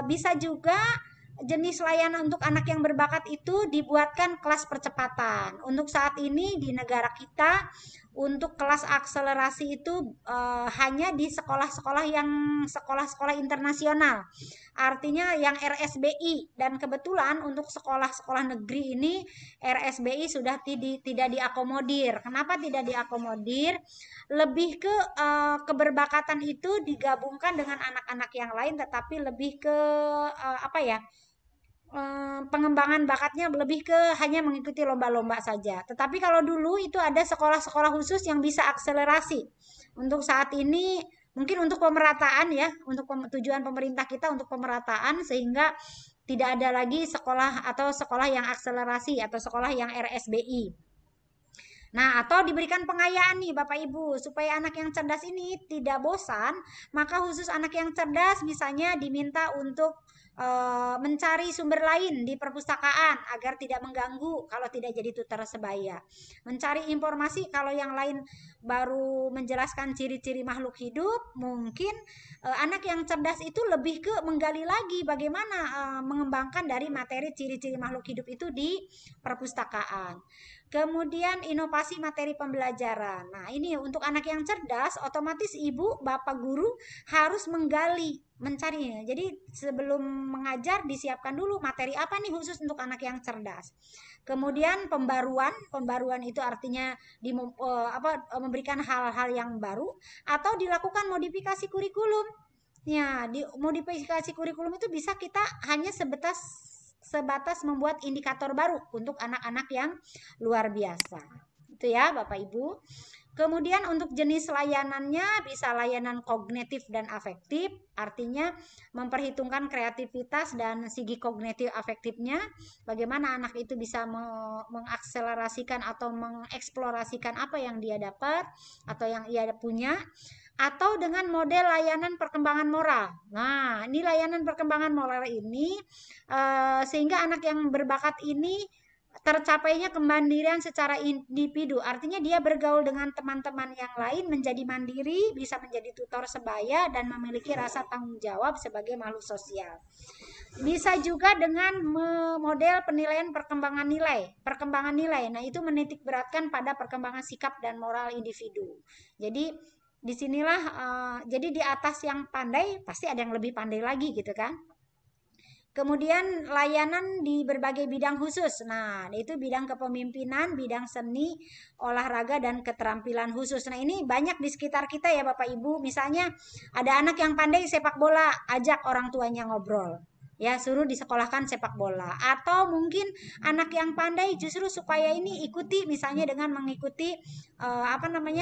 bisa juga jenis layanan untuk anak yang berbakat itu dibuatkan kelas percepatan. Untuk saat ini di negara kita untuk kelas akselerasi itu hanya di sekolah-sekolah internasional. Artinya yang RSBI, dan kebetulan untuk sekolah-sekolah negeri ini RSBI sudah tidak diakomodir. Kenapa tidak diakomodir? Lebih ke keberbakatan itu digabungkan dengan anak-anak yang lain, tetapi lebih ke pengembangan bakatnya lebih ke hanya mengikuti lomba-lomba saja. Tetapi kalau dulu itu ada sekolah-sekolah khusus yang bisa akselerasi. Untuk saat ini mungkin untuk pemerataan ya, untuk tujuan pemerintah kita untuk pemerataan sehingga tidak ada lagi sekolah atau sekolah yang akselerasi atau sekolah yang RSBI. Nah, atau diberikan pengayaan nih Bapak Ibu, supaya anak yang cerdas ini tidak bosan, maka khusus anak yang cerdas misalnya diminta untuk mencari sumber lain di perpustakaan agar tidak mengganggu kalau tidak jadi tutor sebaya. Mencari informasi kalau yang lain baru menjelaskan ciri-ciri makhluk hidup, mungkin anak yang cerdas itu lebih ke menggali lagi bagaimana mengembangkan dari materi ciri-ciri makhluk hidup itu di perpustakaan. Kemudian inovasi materi pembelajaran. Nah, ini untuk anak yang cerdas, otomatis ibu, bapak guru harus menggali, mencarinya. Jadi sebelum mengajar disiapkan dulu materi apa nih khusus untuk anak yang cerdas. Kemudian pembaruan itu artinya memberikan hal-hal yang baru atau dilakukan modifikasi kurikulum. Ya, di modifikasi kurikulum itu bisa kita hanya sebatas membuat indikator baru untuk anak-anak yang luar biasa. Itu ya Bapak Ibu. Kemudian untuk jenis layanannya bisa layanan kognitif dan afektif, artinya memperhitungkan kreativitas dan segi kognitif afektifnya, bagaimana anak itu bisa mengakselerasikan atau mengeksplorasikan apa yang dia dapat atau yang ia punya, atau dengan model layanan perkembangan moral. Nah, ini layanan perkembangan moral ini sehingga anak yang berbakat ini tercapainya kemandirian secara individu. Artinya dia bergaul dengan teman-teman yang lain, menjadi mandiri, bisa menjadi tutor sebaya, dan memiliki rasa tanggung jawab sebagai makhluk sosial. Bisa juga dengan model penilaian perkembangan nilai. Nah, itu menitik beratkan pada perkembangan sikap dan moral individu. Jadi disinilah jadi di atas yang pandai pasti ada yang lebih pandai lagi gitu kan. Kemudian layanan di berbagai bidang khusus. Nah, itu bidang kepemimpinan, bidang seni, olahraga, dan keterampilan khusus. Nah, ini banyak di sekitar kita ya Bapak Ibu. Misalnya ada anak yang pandai sepak bola, ajak orang tuanya ngobrol. Ya, suruh disekolahkan sepak bola. Atau mungkin anak yang pandai justru supaya ini ikuti misalnya dengan mengikuti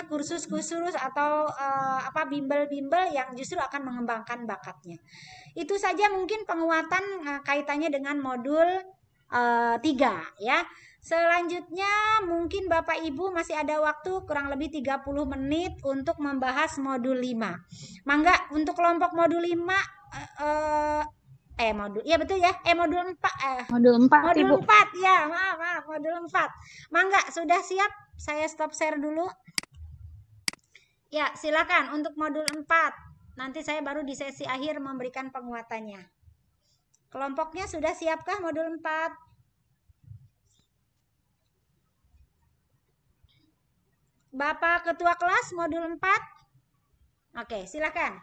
kursus-kursus atau bimbel-bimbel yang justru akan mengembangkan bakatnya. Itu saja mungkin penguatan kaitannya dengan modul 3 ya. Selanjutnya mungkin Bapak Ibu masih ada waktu kurang lebih 30 menit untuk membahas modul 5. Mangga untuk kelompok modul 5 modul ya betul ya modul 4 modul 4 modul Ibu. 4 ya maaf modul 4. Mangga sudah siap, saya stop share dulu ya, silakan untuk modul 4 nanti saya baru di sesi akhir memberikan penguatannya. Kelompoknya sudah siapkah modul 4? Bapak ketua kelas modul 4? Oke, silakan.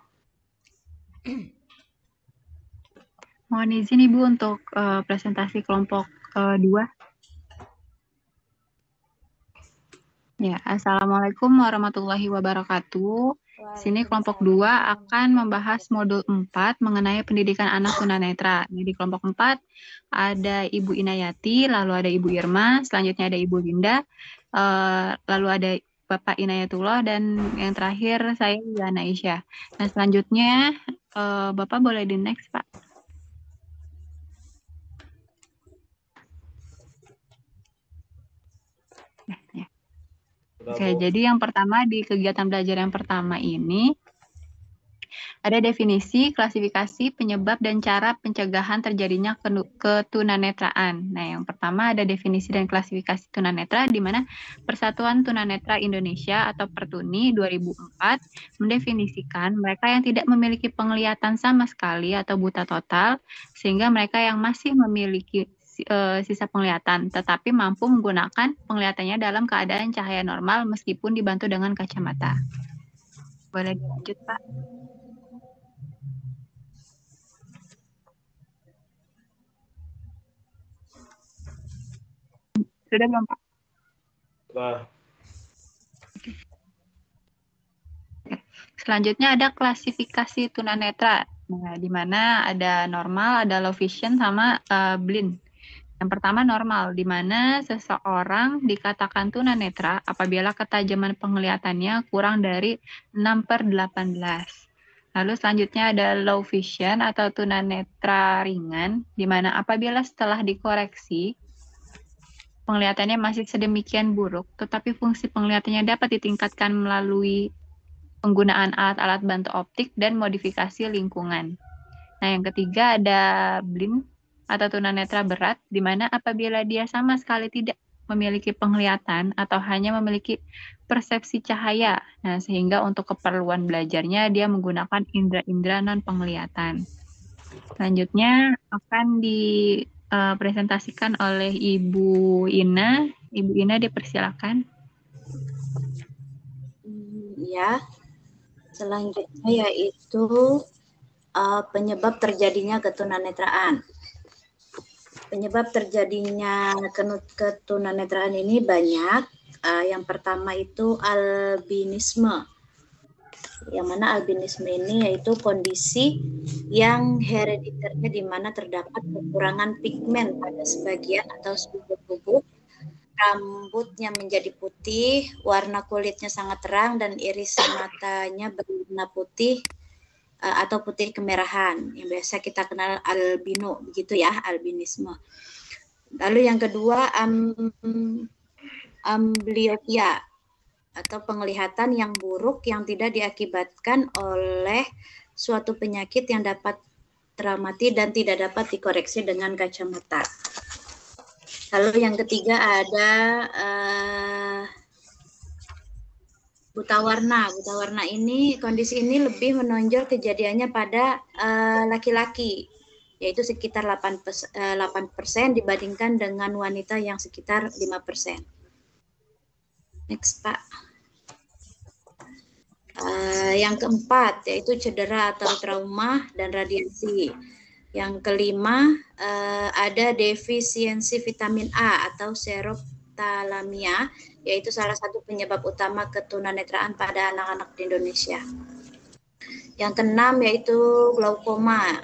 Mohon izin Ibu untuk presentasi kelompok 2. Ya, Assalamualaikum warahmatullahi wabarakatuh. Sini kelompok 2 akan membahas modul 4 mengenai pendidikan anak tunanetra. Di kelompok 4 ada Ibu Inayati, lalu ada Ibu Irma, selanjutnya ada Ibu Linda, lalu ada Bapak Inayatullah, dan yang terakhir saya Yana Aisyah. Nah, selanjutnya Bapak boleh di next, Pak. Ya. Oke, jadi yang pertama di kegiatan belajar yang pertama ini ada definisi, klasifikasi, penyebab, dan cara pencegahan terjadinya ketunanetraan. Nah, yang pertama ada definisi dan klasifikasi tunanetra, di mana Persatuan Tunanetra Indonesia atau Pertuni 2004 mendefinisikan mereka yang tidak memiliki penglihatan sama sekali atau buta total, sehingga mereka yang masih memiliki sisa penglihatan, tetapi mampu menggunakan penglihatannya dalam keadaan cahaya normal meskipun dibantu dengan kacamata. Boleh dilanjut, Pak? Sudah belum, Pak? Sudah. Selanjutnya ada klasifikasi tunanetra. Nah, di mana ada normal, ada low vision, sama blind. Yang pertama normal, di mana seseorang dikatakan tunanetra apabila ketajaman penglihatannya kurang dari 6/18. Lalu selanjutnya ada low vision atau tunanetra ringan, di mana apabila setelah dikoreksi, penglihatannya masih sedemikian buruk, tetapi fungsi penglihatannya dapat ditingkatkan melalui penggunaan alat-alat bantu optik dan modifikasi lingkungan. Nah, yang ketiga ada blind atau tunanetra berat, di mana apabila dia sama sekali tidak memiliki penglihatan atau hanya memiliki persepsi cahaya. Nah, sehingga untuk keperluan belajarnya dia menggunakan indera-indera non-penglihatan. Selanjutnya akan dipresentasikan oleh Ibu Ina. Ibu Ina dipersilakan. Ya, selanjutnya yaitu penyebab terjadinya ketunanetraan. Penyebab terjadinya ketunanetraan ini banyak. Yang pertama itu albinisme. Yang mana albinisme ini yaitu kondisi yang herediternya di mana terdapat kekurangan pigmen pada sebagian atau seluruh tubuh. Rambutnya menjadi putih, warna kulitnya sangat terang, dan iris matanya berwarna putih atau putih kemerahan, yang biasa kita kenal albino, begitu ya, albinisme. Lalu yang kedua, ambliopia atau penglihatan yang buruk yang tidak diakibatkan oleh suatu penyakit yang dapat teramati dan tidak dapat dikoreksi dengan kacamata. Lalu yang ketiga ada buta warna. Buta warna ini, kondisi ini lebih menonjol kejadiannya pada laki-laki, yaitu sekitar 8% dibandingkan dengan wanita yang sekitar 5%. Next, Pak. Yang keempat yaitu cedera atau trauma dan radiasi. Yang kelima ada defisiensi vitamin A atau serothalamia, yaitu salah satu penyebab utama ketunanetraan pada anak-anak di Indonesia. Yang keenam yaitu glaukoma,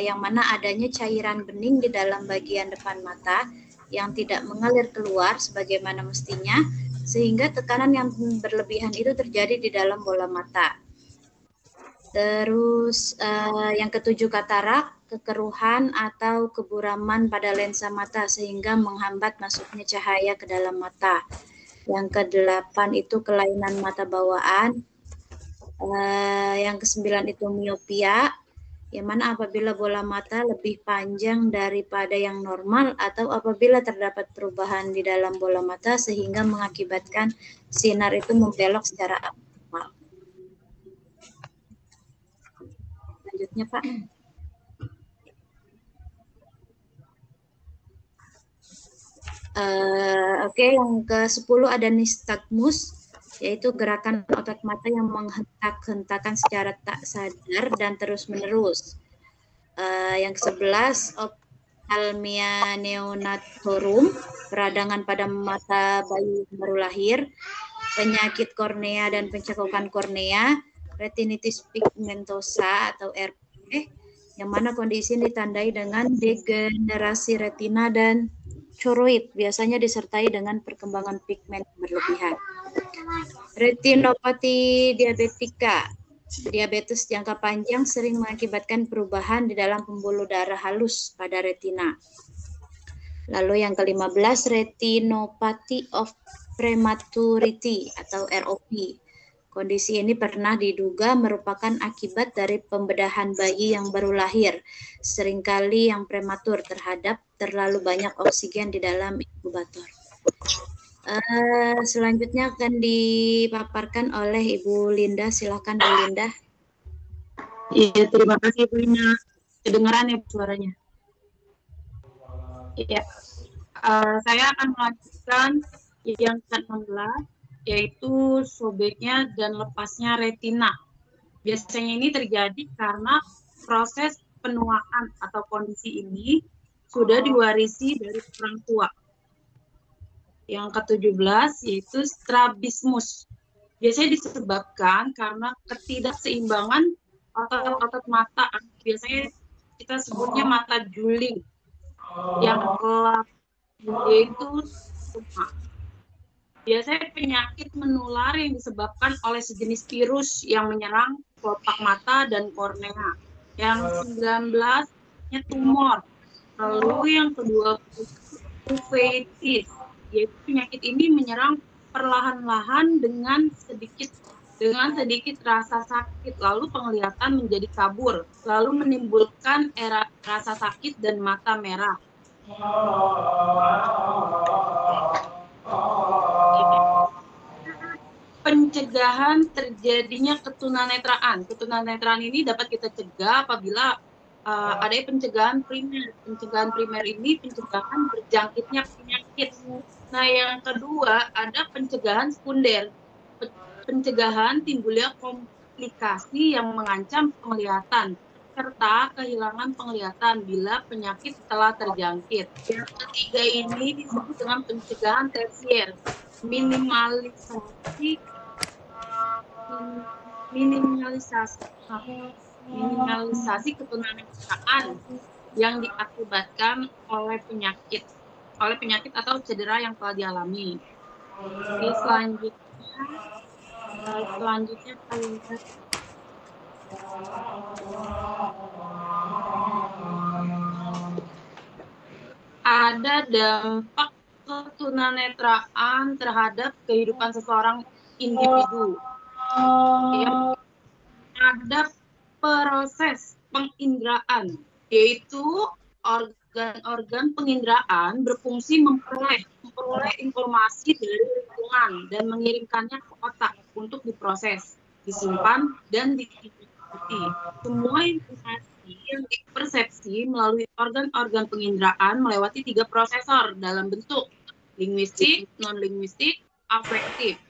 yang mana adanya cairan bening di dalam bagian depan mata yang tidak mengalir keluar sebagaimana mestinya, sehingga tekanan yang berlebihan itu terjadi di dalam bola mata. Terus yang ketujuh katarak, kekeruhan atau keburaman pada lensa mata sehingga menghambat masuknya cahaya ke dalam mata. Yang kedelapan itu kelainan mata bawaan. Yang kesembilan itu miopia, yang mana apabila bola mata lebih panjang daripada yang normal atau apabila terdapat perubahan di dalam bola mata sehingga mengakibatkan sinar itu membelok secara abnormal. Selanjutnya, Pak. Oke, yang ke-10 ada nystagmus, yaitu gerakan otot mata yang menghentak-hentakan secara tak sadar dan terus-menerus. Yang ke-11 ophthalmia neonatorum, peradangan pada mata bayi baru lahir, penyakit kornea dan pencekokan kornea, retinitis pigmentosa atau RP, yang mana kondisi ini ditandai dengan degenerasi retina dan choroid, biasanya disertai dengan perkembangan pigmen berlebihan. Retinopati diabetika, diabetes jangka panjang sering mengakibatkan perubahan di dalam pembuluh darah halus pada retina. Lalu yang ke-15 retinopathy of prematurity atau ROP. Kondisi ini pernah diduga merupakan akibat dari pembedahan bayi yang baru lahir, seringkali yang prematur terhadap terlalu banyak oksigen di dalam inkubator. Selanjutnya akan dipaparkan oleh Ibu Linda. Silakan, Bu Linda. Iya, terima kasih Bu Ina. Kedengaran ya suaranya? Iya. Saya akan melanjutkan yang ke-16, yaitu sobeknya dan lepasnya retina. Biasanya ini terjadi karena proses penuaan atau kondisi ini sudah diwarisi dari orang tua. Yang ke-17 yaitu strabismus. Biasanya disebabkan karena ketidakseimbangan otot mata, biasanya kita sebutnya mata juling, yang kelap, yaitu stigma. Biasanya penyakit menular yang disebabkan oleh sejenis virus yang menyerang kelopak mata dan kornea. Yang 19-nya tumor. Lalu yang kedua uveitis, yaitu penyakit ini menyerang perlahan-lahan dengan sedikit rasa sakit, lalu penglihatan menjadi kabur, lalu menimbulkan rasa sakit dan mata merah. Pencegahan terjadinya ketunanetraan. Ketunanetraan ini dapat kita cegah apabila ada pencegahan primer. Pencegahan primer ini pencegahan berjangkitnya penyakit. Nah, yang kedua ada pencegahan sekunder. Pencegahan timbulnya komplikasi yang mengancam penglihatan serta kehilangan penglihatan bila penyakit telah terjangkit. Yang ketiga ini disebut dengan pencegahan tersier. Minimalisasi ketunanetraan yang diakibatkan oleh penyakit atau cedera yang telah dialami. Oke, selanjutnya ada dampak ketunanetraan terhadap kehidupan seseorang individu. Yang ada proses penginderaan, yaitu organ-organ penginderaan berfungsi memperoleh informasi dari lingkungan dan mengirimkannya ke otak untuk diproses, disimpan, dan diikuti. Semua informasi yang dipersepsi melalui organ-organ penginderaan melewati 3 prosesor dalam bentuk linguistik, non-linguistik, afektif.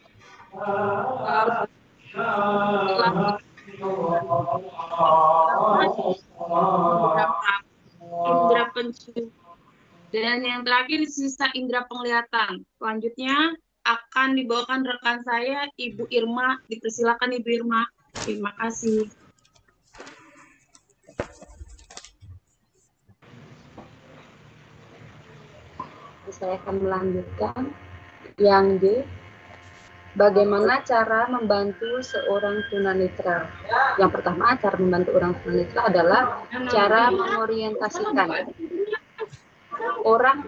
Indra penciuman, dan yang terakhir sisa indra penglihatan. Selanjutnya akan dibawakan rekan saya, Ibu Irma. Dipersilakan Ibu Irma. Terima kasih. Saya akan melanjutkan yang D. Bagaimana cara membantu seorang tunanetra? Yang pertama, cara membantu orang tunanetra adalah cara mengorientasikan. Orang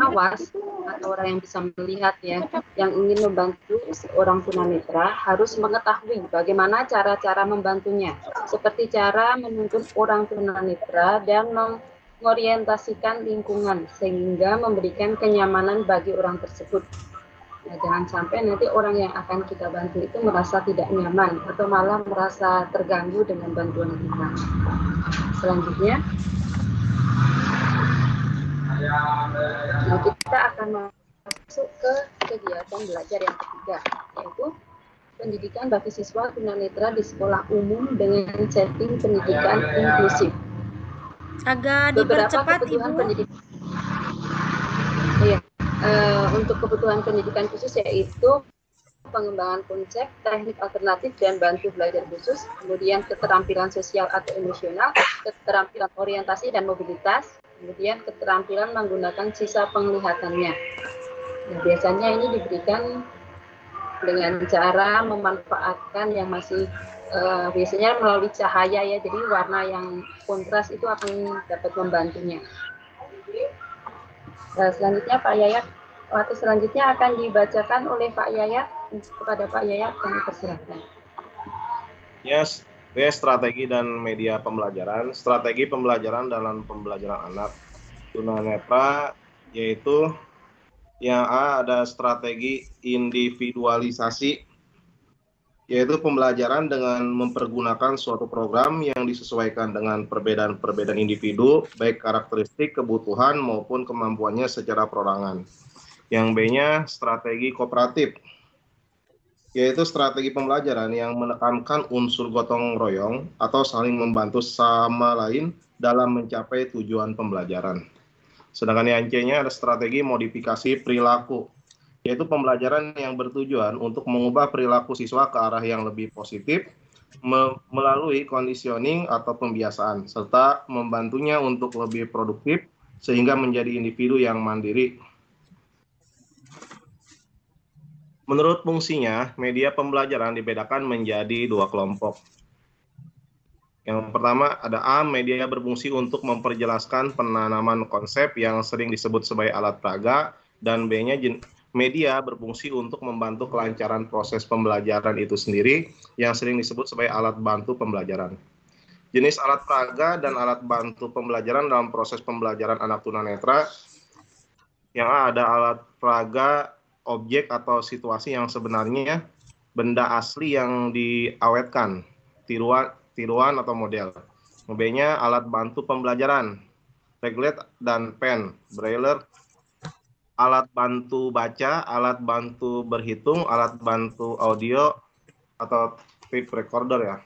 awas atau orang yang bisa melihat ya, yang ingin membantu seorang tunanetra harus mengetahui bagaimana cara-cara membantunya, seperti cara menuntun orang tunanetra dan mengorientasikan lingkungan sehingga memberikan kenyamanan bagi orang tersebut. Nah, jangan sampai nanti orang yang akan kita bantu itu merasa tidak nyaman atau malah merasa terganggu dengan bantuan kita. Selanjutnya, kita akan masuk ke kegiatan belajar yang ketiga, yaitu pendidikan bagi siswa tunanetra di sekolah umum dengan setting pendidikan inklusif. Agak dipercepat, Ibu. Iya. Untuk kebutuhan pendidikan khusus yaitu pengembangan konsep, teknik alternatif, dan bantu belajar khusus, kemudian keterampilan sosial atau emosional, keterampilan orientasi dan mobilitas, kemudian keterampilan menggunakan sisa penglihatannya. Nah, biasanya ini diberikan dengan cara memanfaatkan yang masih biasanya melalui cahaya ya, jadi warna yang kontras itu akan dapat membantunya. Selanjutnya Pak Yayat, waktu selanjutnya akan dibacakan oleh Pak Yayat. Kepada Pak Yayat kami persilakan. Yes, strategi dan media pembelajaran. Strategi pembelajaran dalam pembelajaran anak tunanetra yaitu yang A ada strategi individualisasi, yaitu pembelajaran dengan mempergunakan suatu program yang disesuaikan dengan perbedaan-perbedaan individu, baik karakteristik, kebutuhan, maupun kemampuannya secara perorangan. Yang B-nya strategi kooperatif, yaitu strategi pembelajaran yang menekankan unsur gotong royong atau saling membantu sama lain dalam mencapai tujuan pembelajaran. Sedangkan yang C-nya ada strategi modifikasi perilaku, yaitu pembelajaran yang bertujuan untuk mengubah perilaku siswa ke arah yang lebih positif melalui conditioning atau pembiasaan, serta membantunya untuk lebih produktif sehingga menjadi individu yang mandiri. Menurut fungsinya, media pembelajaran dibedakan menjadi dua kelompok. Yang pertama ada A, media berfungsi untuk memperjelaskan penanaman konsep yang sering disebut sebagai alat peraga, dan B-nya media berfungsi untuk membantu kelancaran proses pembelajaran itu sendiri yang sering disebut sebagai alat bantu pembelajaran. Jenis alat peraga dan alat bantu pembelajaran dalam proses pembelajaran anak tunanetra. Yang A ada alat peraga objek atau situasi yang sebenarnya benda asli yang diawetkan, tiruan atau model. B-nya alat bantu pembelajaran, Reglet dan pen, braille, alat bantu baca, alat bantu berhitung, alat bantu audio atau tape recorder ya.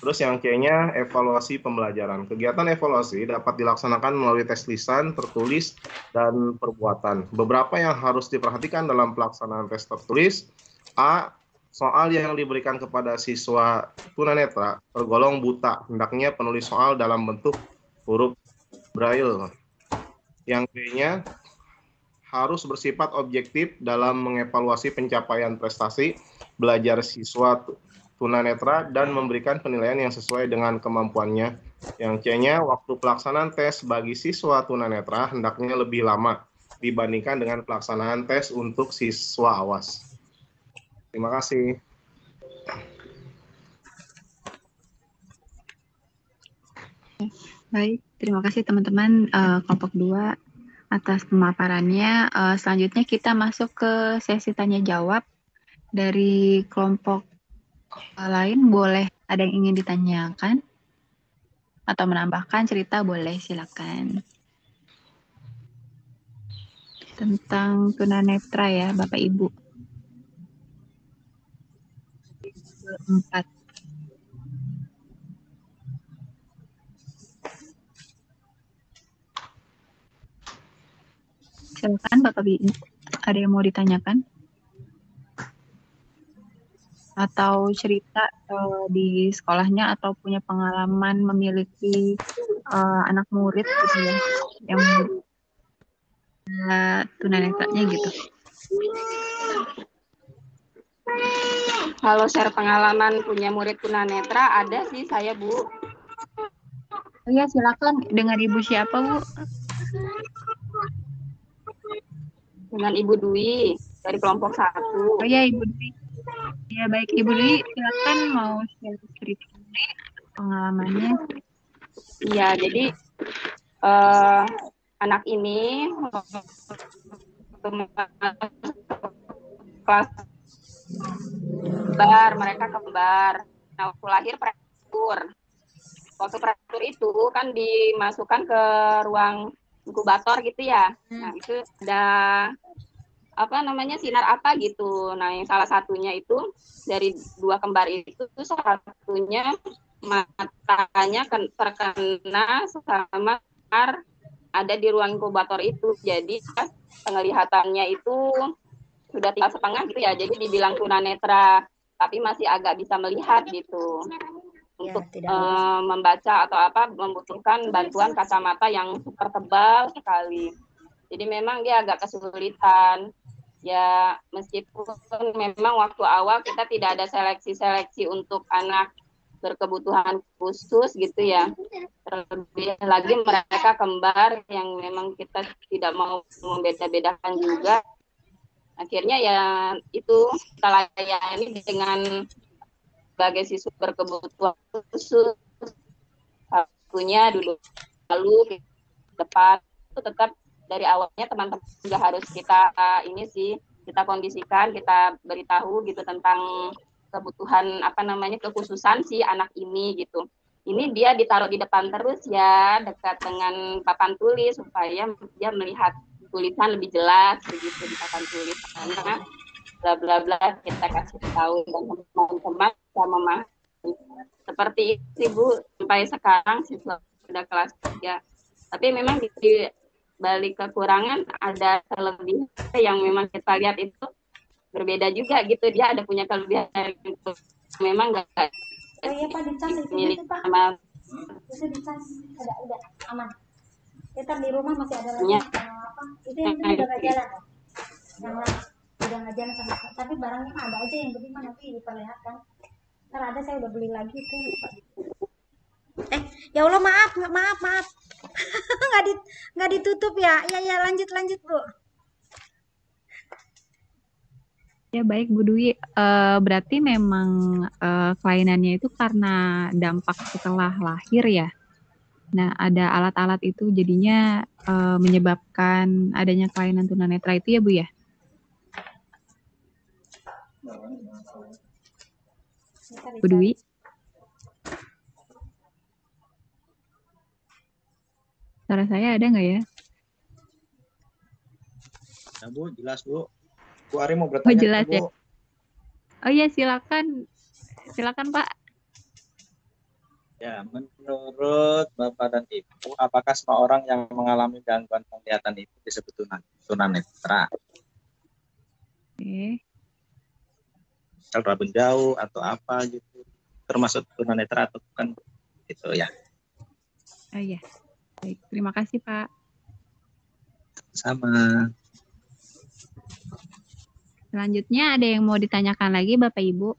Terus yang C-nya evaluasi pembelajaran. Kegiatan evaluasi dapat dilaksanakan melalui tes lisan, tertulis, dan perbuatan. Beberapa yang harus diperhatikan dalam pelaksanaan tes tertulis. A. Soal yang diberikan kepada siswa tunanetra tergolong buta. Hendaknya penulis soal dalam bentuk huruf braille. Yang B-nya harus bersifat objektif dalam mengevaluasi pencapaian prestasi belajar siswa tunanetra dan memberikan penilaian yang sesuai dengan kemampuannya. Yang C-nya, waktu pelaksanaan tes bagi siswa tunanetra hendaknya lebih lama dibandingkan dengan pelaksanaan tes untuk siswa awas. Terima kasih. Baik, terima kasih teman-teman kelompok 2 atas pemaparannya. Selanjutnya kita masuk ke sesi tanya jawab. Dari kelompok lain boleh ada yang ingin ditanyakan atau menambahkan cerita, boleh, silakan. Tentang tunanetra ya Bapak Ibu. 4. Silakan Bapak Ibu, ada yang mau ditanyakan? Atau cerita di sekolahnya atau punya pengalaman memiliki anak murid gitu ya, yang tunanetranya gitu. Kalau share pengalaman punya murid tunanetra, ada sih saya, Bu. Oh ya, silakan. Dengan Ibu siapa, Bu? Dengan Ibu Dwi dari kelompok 1. Oh ya, Ibu Dwi. Ya baik, Ibu Dwi, silakan mau share cerita pengalamannya. Iya, jadi anak ini kelas kembar, mereka kembar. Nah, waktu lahir prematur. Waktu prematur itu kan dimasukkan ke ruang inkubator gitu ya. Nah, itu ada sinar apa gitu. Nah, yang salah satunya itu dari 2 kembar itu salah satunya matanya terkena sama sinar ada di ruang inkubator itu. Jadi penglihatannya itu sudah 3,5 gitu ya. Jadi dibilang tunanetra, tapi masih agak bisa melihat gitu. Untuk membaca atau membutuhkan bantuan kacamata yang super tebal sekali. Jadi memang dia agak kesulitan. Ya, meskipun memang waktu awal kita tidak ada seleksi-seleksi untuk anak berkebutuhan khusus gitu ya. Terlebih lagi mereka kembar yang memang kita tidak mau membeda-bedakan juga. Akhirnya ya itu kita layani dengan sebagai siswa berkebutuhan khusus. Satunya dulu lalu depan itu tetap dari awalnya teman-teman juga harus kita kita kondisikan, kita beritahu gitu tentang kebutuhan kekhususan si anak ini gitu. Ini dia ditaruh di depan terus ya, dekat dengan papan tulis supaya dia melihat tulisan lebih jelas begitu di papan tulis. Karena bla bla bla kita kasih tahu dan teman-teman bisa memahami. Seperti itu Bu, sampai sekarang siswa sudah kelas 3. Tapi memang di balik kekurangan ada kelebihan yang memang kita lihat itu berbeda juga gitu. Dia ada punya kelebihan memang nggak Oh iya Pak, dicas itu milik Pak. sama Itu dicas, udah aman. Kita di rumah masih ada lagi Ya. apa? Itu yang penting udah nggak jalan. Yang lain udah nggak jalan sama sekali. Tapi barangnya ada aja, yang penting mah nanti diperlihatkan. Ntar ada saya udah beli lagi tuh. Ya Allah, maaf. nggak ditutup ya. Ya lanjut Bu. Ya baik Bu Dwi, berarti memang kelainannya itu karena dampak setelah lahir ya. Nah ada alat-alat itu jadinya menyebabkan adanya kelainan tunanetra itu ya Bu ya? Bu Dwi? Suara saya ada nggak ya? Ya Bu, jelas Bu. Bu Ari mau bertanya. Oh jelas Bu. ya. Oh iya silakan Pak. Ya, menurut Bapak dan Ibu, apakah semua orang yang mengalami gangguan penglihatan itu disebut tunanetra? Oke. Misal rabun jauh atau apa gitu, termasuk tunanetra atau bukan? Gitu ya. Oh iya. Baik, terima kasih Pak. Sama. Selanjutnya ada yang mau ditanyakan lagi Bapak Ibu?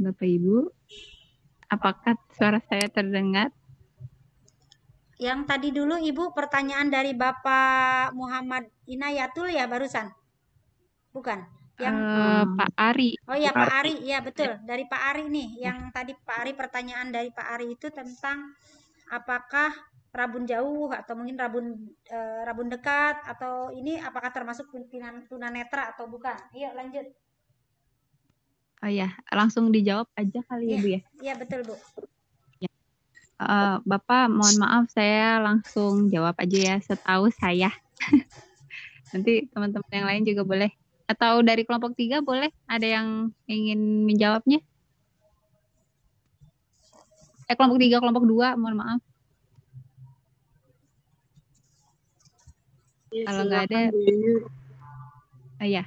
Bapak Ibu, apakah suara saya terdengar? Yang tadi dulu Ibu pertanyaan dari Bapak Muhammad Inayatul ya barusan? Bukan? Yang Pak Ari. Oh ya Pak Ari, ya betul. Dari Pak Ari nih, yang tadi Pak Ari, pertanyaan dari Pak Ari itu tentang apakah rabun jauh atau mungkin rabun dekat atau ini apakah termasuk tunanetra atau bukan? Yuk lanjut. Oh ya, langsung dijawab aja kali ya Bu ya? Iya betul Bu. Bapak mohon maaf saya langsung jawab aja ya setahu saya. Nanti teman-teman yang lain juga boleh. Atau dari kelompok 3 boleh? Ada yang ingin menjawabnya? Kelompok 3, kelompok 2, mohon maaf. Ya, kalau nggak ada, ya.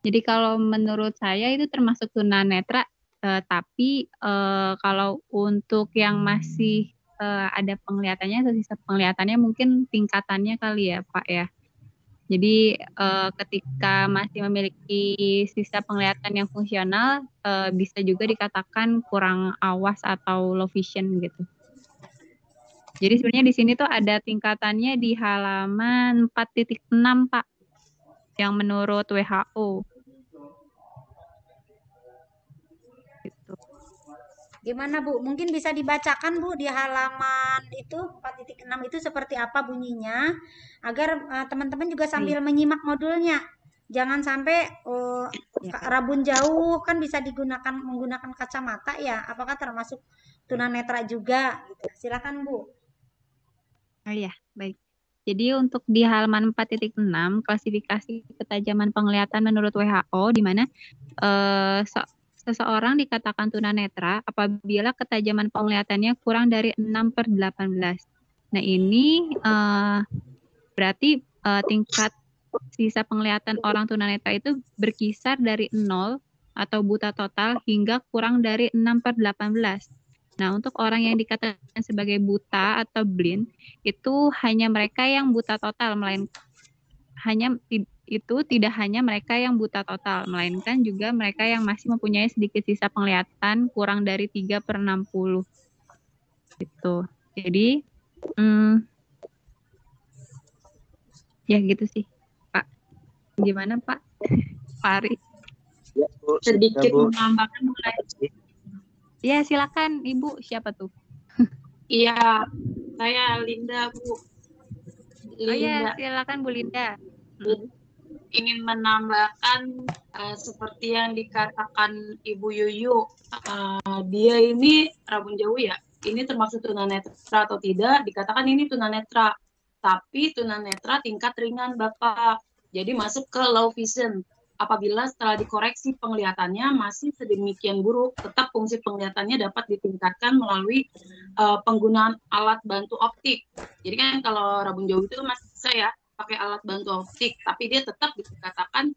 Jadi kalau menurut saya itu termasuk tunanetra, tapi kalau untuk yang masih ada penglihatannya, sisa penglihatannya mungkin tingkatannya kali ya Pak ya. Jadi ketika masih memiliki sisa penglihatan yang fungsional, bisa juga dikatakan kurang awas atau low vision gitu. Jadi sebenarnya di sini tuh ada tingkatannya di halaman 4.6 Pak, yang menurut WHO. Gitu. Gimana Bu? Mungkin bisa dibacakan Bu di halaman itu 4.6 itu seperti apa bunyinya, agar teman-teman juga sambil menyimak modulnya. Jangan sampai rabun jauh kan bisa menggunakan kacamata ya. Apakah termasuk tunanetra juga? Gitu. Silakan Bu. Oh ya, baik. Jadi untuk di halaman 4.6 klasifikasi ketajaman penglihatan menurut WHO, di mana seseorang dikatakan tunanetra apabila ketajaman penglihatannya kurang dari 6/18. Nah ini berarti tingkat sisa penglihatan orang tunanetra itu berkisar dari 0 atau buta total hingga kurang dari 6/18. Nah untuk orang yang dikatakan sebagai buta atau blind itu hanya mereka yang buta total, tidak hanya mereka yang buta total, melainkan juga mereka yang masih mempunyai sedikit sisa penglihatan kurang dari 3/60. Gitu. Jadi, ya gitu sih, Pak. Gimana Pak? Pak Ari? Ya, Bu, sedikit Bu. menambahkan mulai. Ya silakan Ibu, siapa tuh? Iya, saya Linda Bu. Oh ya, silakan Bu Linda. Ingin menambahkan seperti yang dikatakan Ibu Yuyu, dia ini rabun jauh ya, ini termasuk tunanetra atau tidak? Dikatakan ini tunanetra, tapi tunanetra tingkat ringan Bapak, jadi masuk ke low vision. apabila setelah dikoreksi penglihatannya masih sedemikian buruk, tetap fungsi penglihatannya dapat ditingkatkan melalui penggunaan alat bantu optik. Jadi kan kalau rabun jauh itu masih bisa ya pakai alat bantu optik, tapi dia tetap dikatakan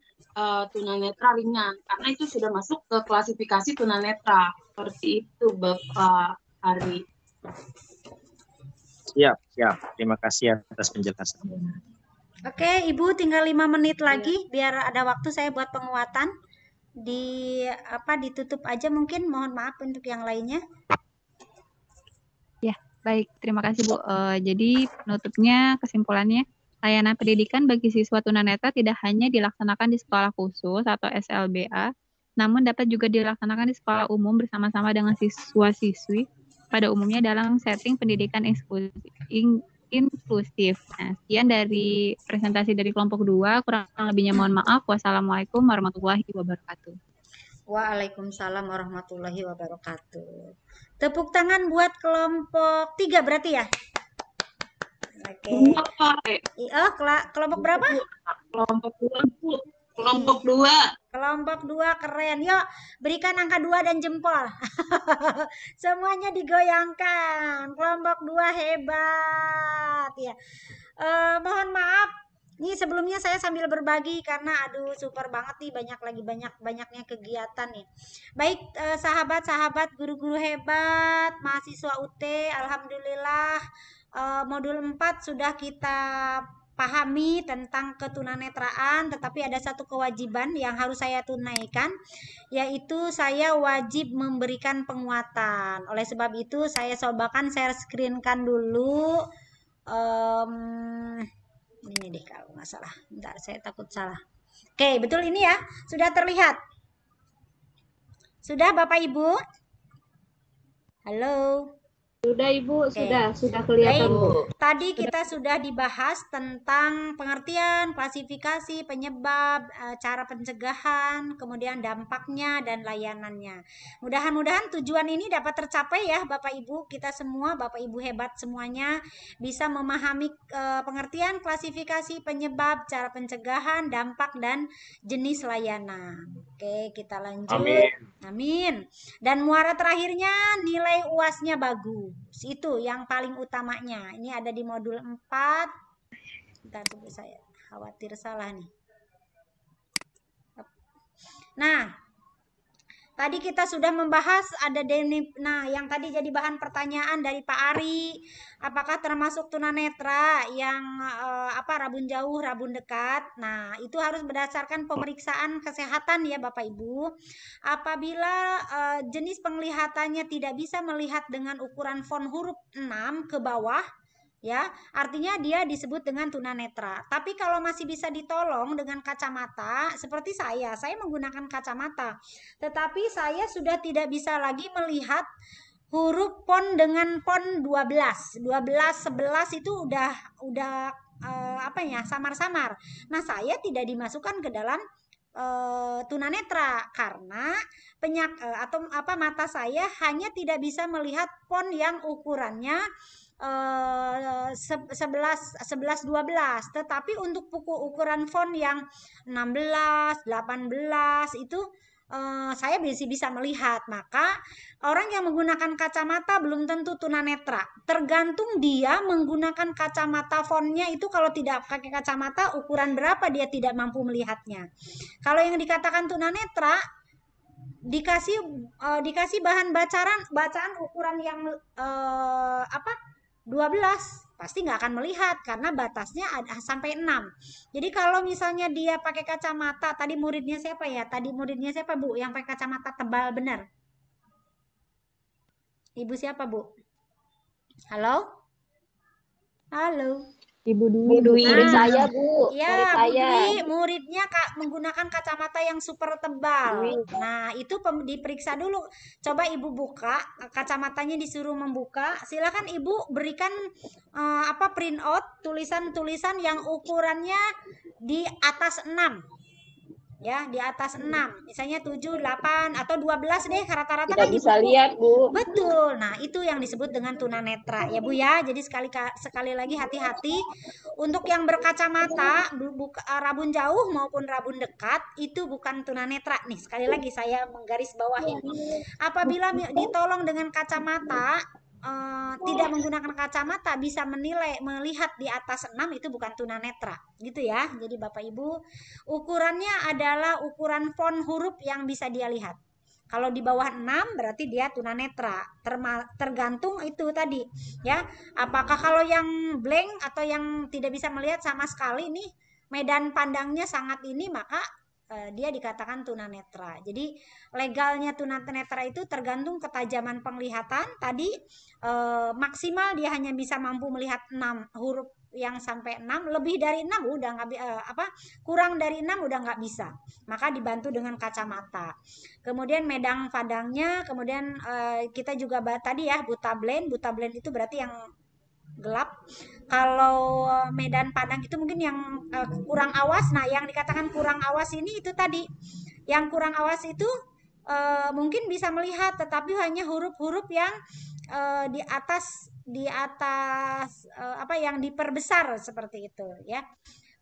tunanetra ringan karena itu sudah masuk ke klasifikasi tunanetra. Seperti itu Bapak Ari. Siap. Terima kasih atas penjelasannya. Oke, Ibu tinggal 5 menit lagi biar ada waktu saya buat penguatan. Ditutup aja mungkin, mohon maaf untuk yang lainnya. Ya, baik. Terima kasih, Bu. Jadi penutupnya, kesimpulannya, layanan pendidikan bagi siswa tunanetra tidak hanya dilaksanakan di sekolah khusus atau SLBA, namun dapat juga dilaksanakan di sekolah umum bersama-sama dengan siswa-siswi pada umumnya dalam setting pendidikan inklusif. Nah, sekian dari presentasi dari kelompok 2. Kurang lebihnya mohon maaf. Wassalamualaikum warahmatullahi wabarakatuh. Waalaikumsalam warahmatullahi wabarakatuh. Tepuk tangan buat kelompok 3 berarti ya? Oke. Kelompok berapa? Kelompok 2. Kelompok 2. Kelompok 2 keren. Yuk, berikan angka 2 dan jempol. Semuanya digoyangkan. Kelompok 2 hebat ya. Mohon maaf. Ini sebelumnya saya sambil berbagi karena aduh super banget nih, banyaknya kegiatan nih. Baik, sahabat-sahabat guru-guru hebat, mahasiswa UT, alhamdulillah modul 4 sudah kita pahami tentang ketunanetraan, tetapi ada satu kewajiban yang harus saya tunaikan, yaitu saya wajib memberikan penguatan. Oleh sebab itu saya cobakan share screen-kan dulu. Ini deh kalau nggak salah. Bentar, saya takut salah. Oke, betul ini ya. Sudah terlihat? Sudah Bapak Ibu? Halo? Sudah Ibu, Oke. sudah kelihatan Bu. Tadi kita sudah dibahas tentang pengertian, klasifikasi, penyebab, cara pencegahan, kemudian dampaknya dan layanannya. Mudah-mudahan tujuan ini dapat tercapai ya Bapak Ibu, kita semua, Bapak Ibu hebat semuanya bisa memahami pengertian, klasifikasi, penyebab, cara pencegahan, dampak dan jenis layanan. Oke, kita lanjut. Amin. Dan muara terakhirnya nilai UAS-nya bagus. Itu yang paling utamanya. Ini ada di modul 4. Bentar, tunggu saya khawatir salah nih. Nah, tadi kita sudah membahas ada yang tadi jadi bahan pertanyaan dari Pak Ari, apakah termasuk tunanetra yang rabun jauh, rabun dekat. Nah, itu harus berdasarkan pemeriksaan kesehatan ya Bapak Ibu. Apabila jenis penglihatannya tidak bisa melihat dengan ukuran font huruf 6 ke bawah, ya, artinya dia disebut dengan tunanetra. Tapi kalau masih bisa ditolong dengan kacamata, seperti saya menggunakan kacamata, tetapi saya sudah tidak bisa lagi melihat huruf font dengan font 12, 11 itu udah samar-samar. Nah, saya tidak dimasukkan ke dalam tunanetra karena mata saya hanya tidak bisa melihat font yang ukurannya 11 12, tetapi untuk ukuran font yang 16 18 itu saya bisa melihat. Maka orang yang menggunakan kacamata belum tentu tunanetra, tergantung dia menggunakan kacamata fontnya itu. Kalau tidak pakai kacamata, ukuran berapa dia tidak mampu melihatnya. Kalau yang dikatakan tunanetra dikasih bahan bacaan ukuran yang 12, pasti nggak akan melihat karena batasnya ada sampai 6. Jadi kalau misalnya dia pakai kacamata, tadi muridnya siapa Bu yang pakai kacamata tebal benar? Ibu siapa Bu? Halo? Ibu Dwi. Murid saya Bu. Ya, murid saya. Bu Dwi, muridnya menggunakan kacamata yang super tebal. Nah, itu diperiksa dulu. Coba Ibu buka, kacamatanya disuruh membuka. Silakan Ibu berikan print out tulisan-tulisan yang ukurannya di atas 6. ya, di atas 6, misalnya 7, 8 atau 12 deh, rata-rata Tidak kan di bisa buku. lihat, Bu. Betul. Nah, itu yang disebut dengan tunanetra ya, Bu ya. Jadi sekali lagi hati-hati untuk yang berkacamata, rabun jauh maupun rabun dekat itu bukan tunanetra. Nih, sekali lagi saya menggaris bawahi. Apabila ditolong dengan kacamata, tidak menggunakan kacamata bisa melihat di atas 6, itu bukan tunanetra gitu ya. Jadi Bapak Ibu, ukurannya adalah ukuran font huruf yang bisa dia lihat. Kalau di bawah 6 berarti dia tunanetra. Tergantung itu tadi ya. Apakah kalau yang blank atau yang tidak bisa melihat sama sekali nih, medan pandangnya sangat ini, maka dia dikatakan tunanetra. Jadi legalnya tunanetra itu tergantung ketajaman penglihatan tadi, maksimal dia hanya bisa mampu melihat 6 huruf yang sampai 6, lebih dari 6 udah nggak kurang dari 6 udah nggak bisa, maka dibantu dengan kacamata. Kemudian medan pandangnya, kemudian kita juga tadi ya buta blend itu berarti yang gelap. Kalau medan pandang itu mungkin yang kurang awas. Nah, yang dikatakan kurang awas ini itu tadi, yang kurang awas itu mungkin bisa melihat tetapi hanya huruf-huruf yang di atas yang diperbesar seperti itu ya.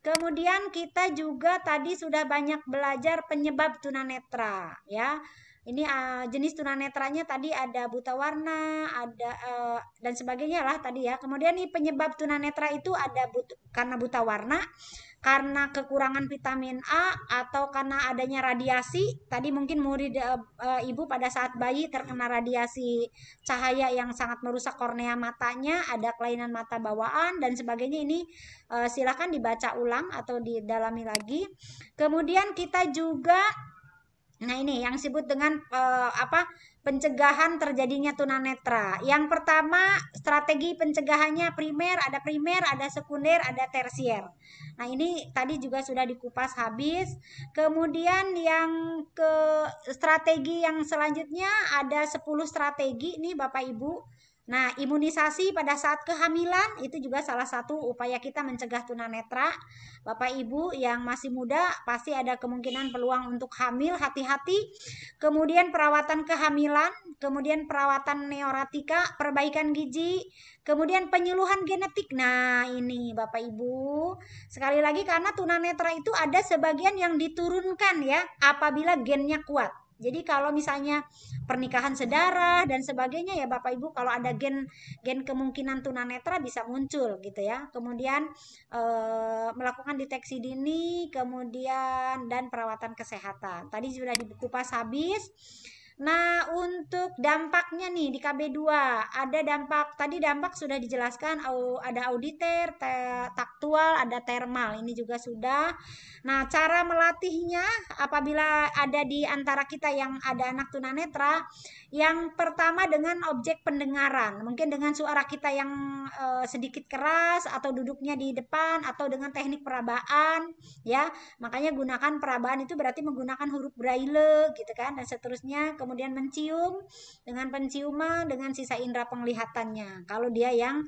Kemudian kita juga tadi sudah banyak belajar penyebab tunanetra ya. Ini jenis tunanetranya tadi ada buta warna, ada dan sebagainya lah tadi ya. Kemudian nih penyebab tunanetra itu ada karena buta warna, karena kekurangan vitamin A, atau karena adanya radiasi. Tadi mungkin murid ibu pada saat bayi terkena radiasi cahaya yang sangat merusak kornea matanya, ada kelainan mata bawaan dan sebagainya. Ini silakan dibaca ulang atau didalami lagi. Kemudian kita juga, nah ini yang disebut dengan pencegahan terjadinya tunanetra. Yang pertama, strategi pencegahannya primer, ada sekunder, ada tersier. Nah, ini tadi juga sudah dikupas habis. Kemudian yang strategi yang selanjutnya ada 10 strategi nih Bapak Ibu. Nah, imunisasi pada saat kehamilan itu juga salah satu upaya kita mencegah tunanetra. Bapak Ibu yang masih muda pasti ada kemungkinan peluang untuk hamil, hati-hati. Kemudian perawatan kehamilan, kemudian perawatan neoratika, perbaikan gizi, kemudian penyuluhan genetik. Nah, ini Bapak Ibu, sekali lagi karena tunanetra itu ada sebagian yang diturunkan ya apabila gennya kuat. Jadi kalau misalnya pernikahan sedarah dan sebagainya ya Bapak Ibu, kalau ada gen kemungkinan tunanetra bisa muncul gitu ya. Kemudian melakukan deteksi dini, kemudian dan perawatan kesehatan. Tadi sudah dikupas habis. Nah, untuk dampaknya nih di KB2 ada dampak, tadi dampak sudah dijelaskan, ada auditer, taktual, ada thermal, ini juga sudah. Nah, cara melatihnya apabila ada di antara kita yang ada anak tunanetra, yang pertama dengan objek pendengaran, mungkin dengan suara kita yang sedikit keras atau duduknya di depan atau dengan teknik perabaan ya. Makanya gunakan perabaan itu berarti menggunakan huruf braille gitu kan, dan seterusnya. Kemudian mencium dengan penciuman dengan sisa indera penglihatannya kalau dia yang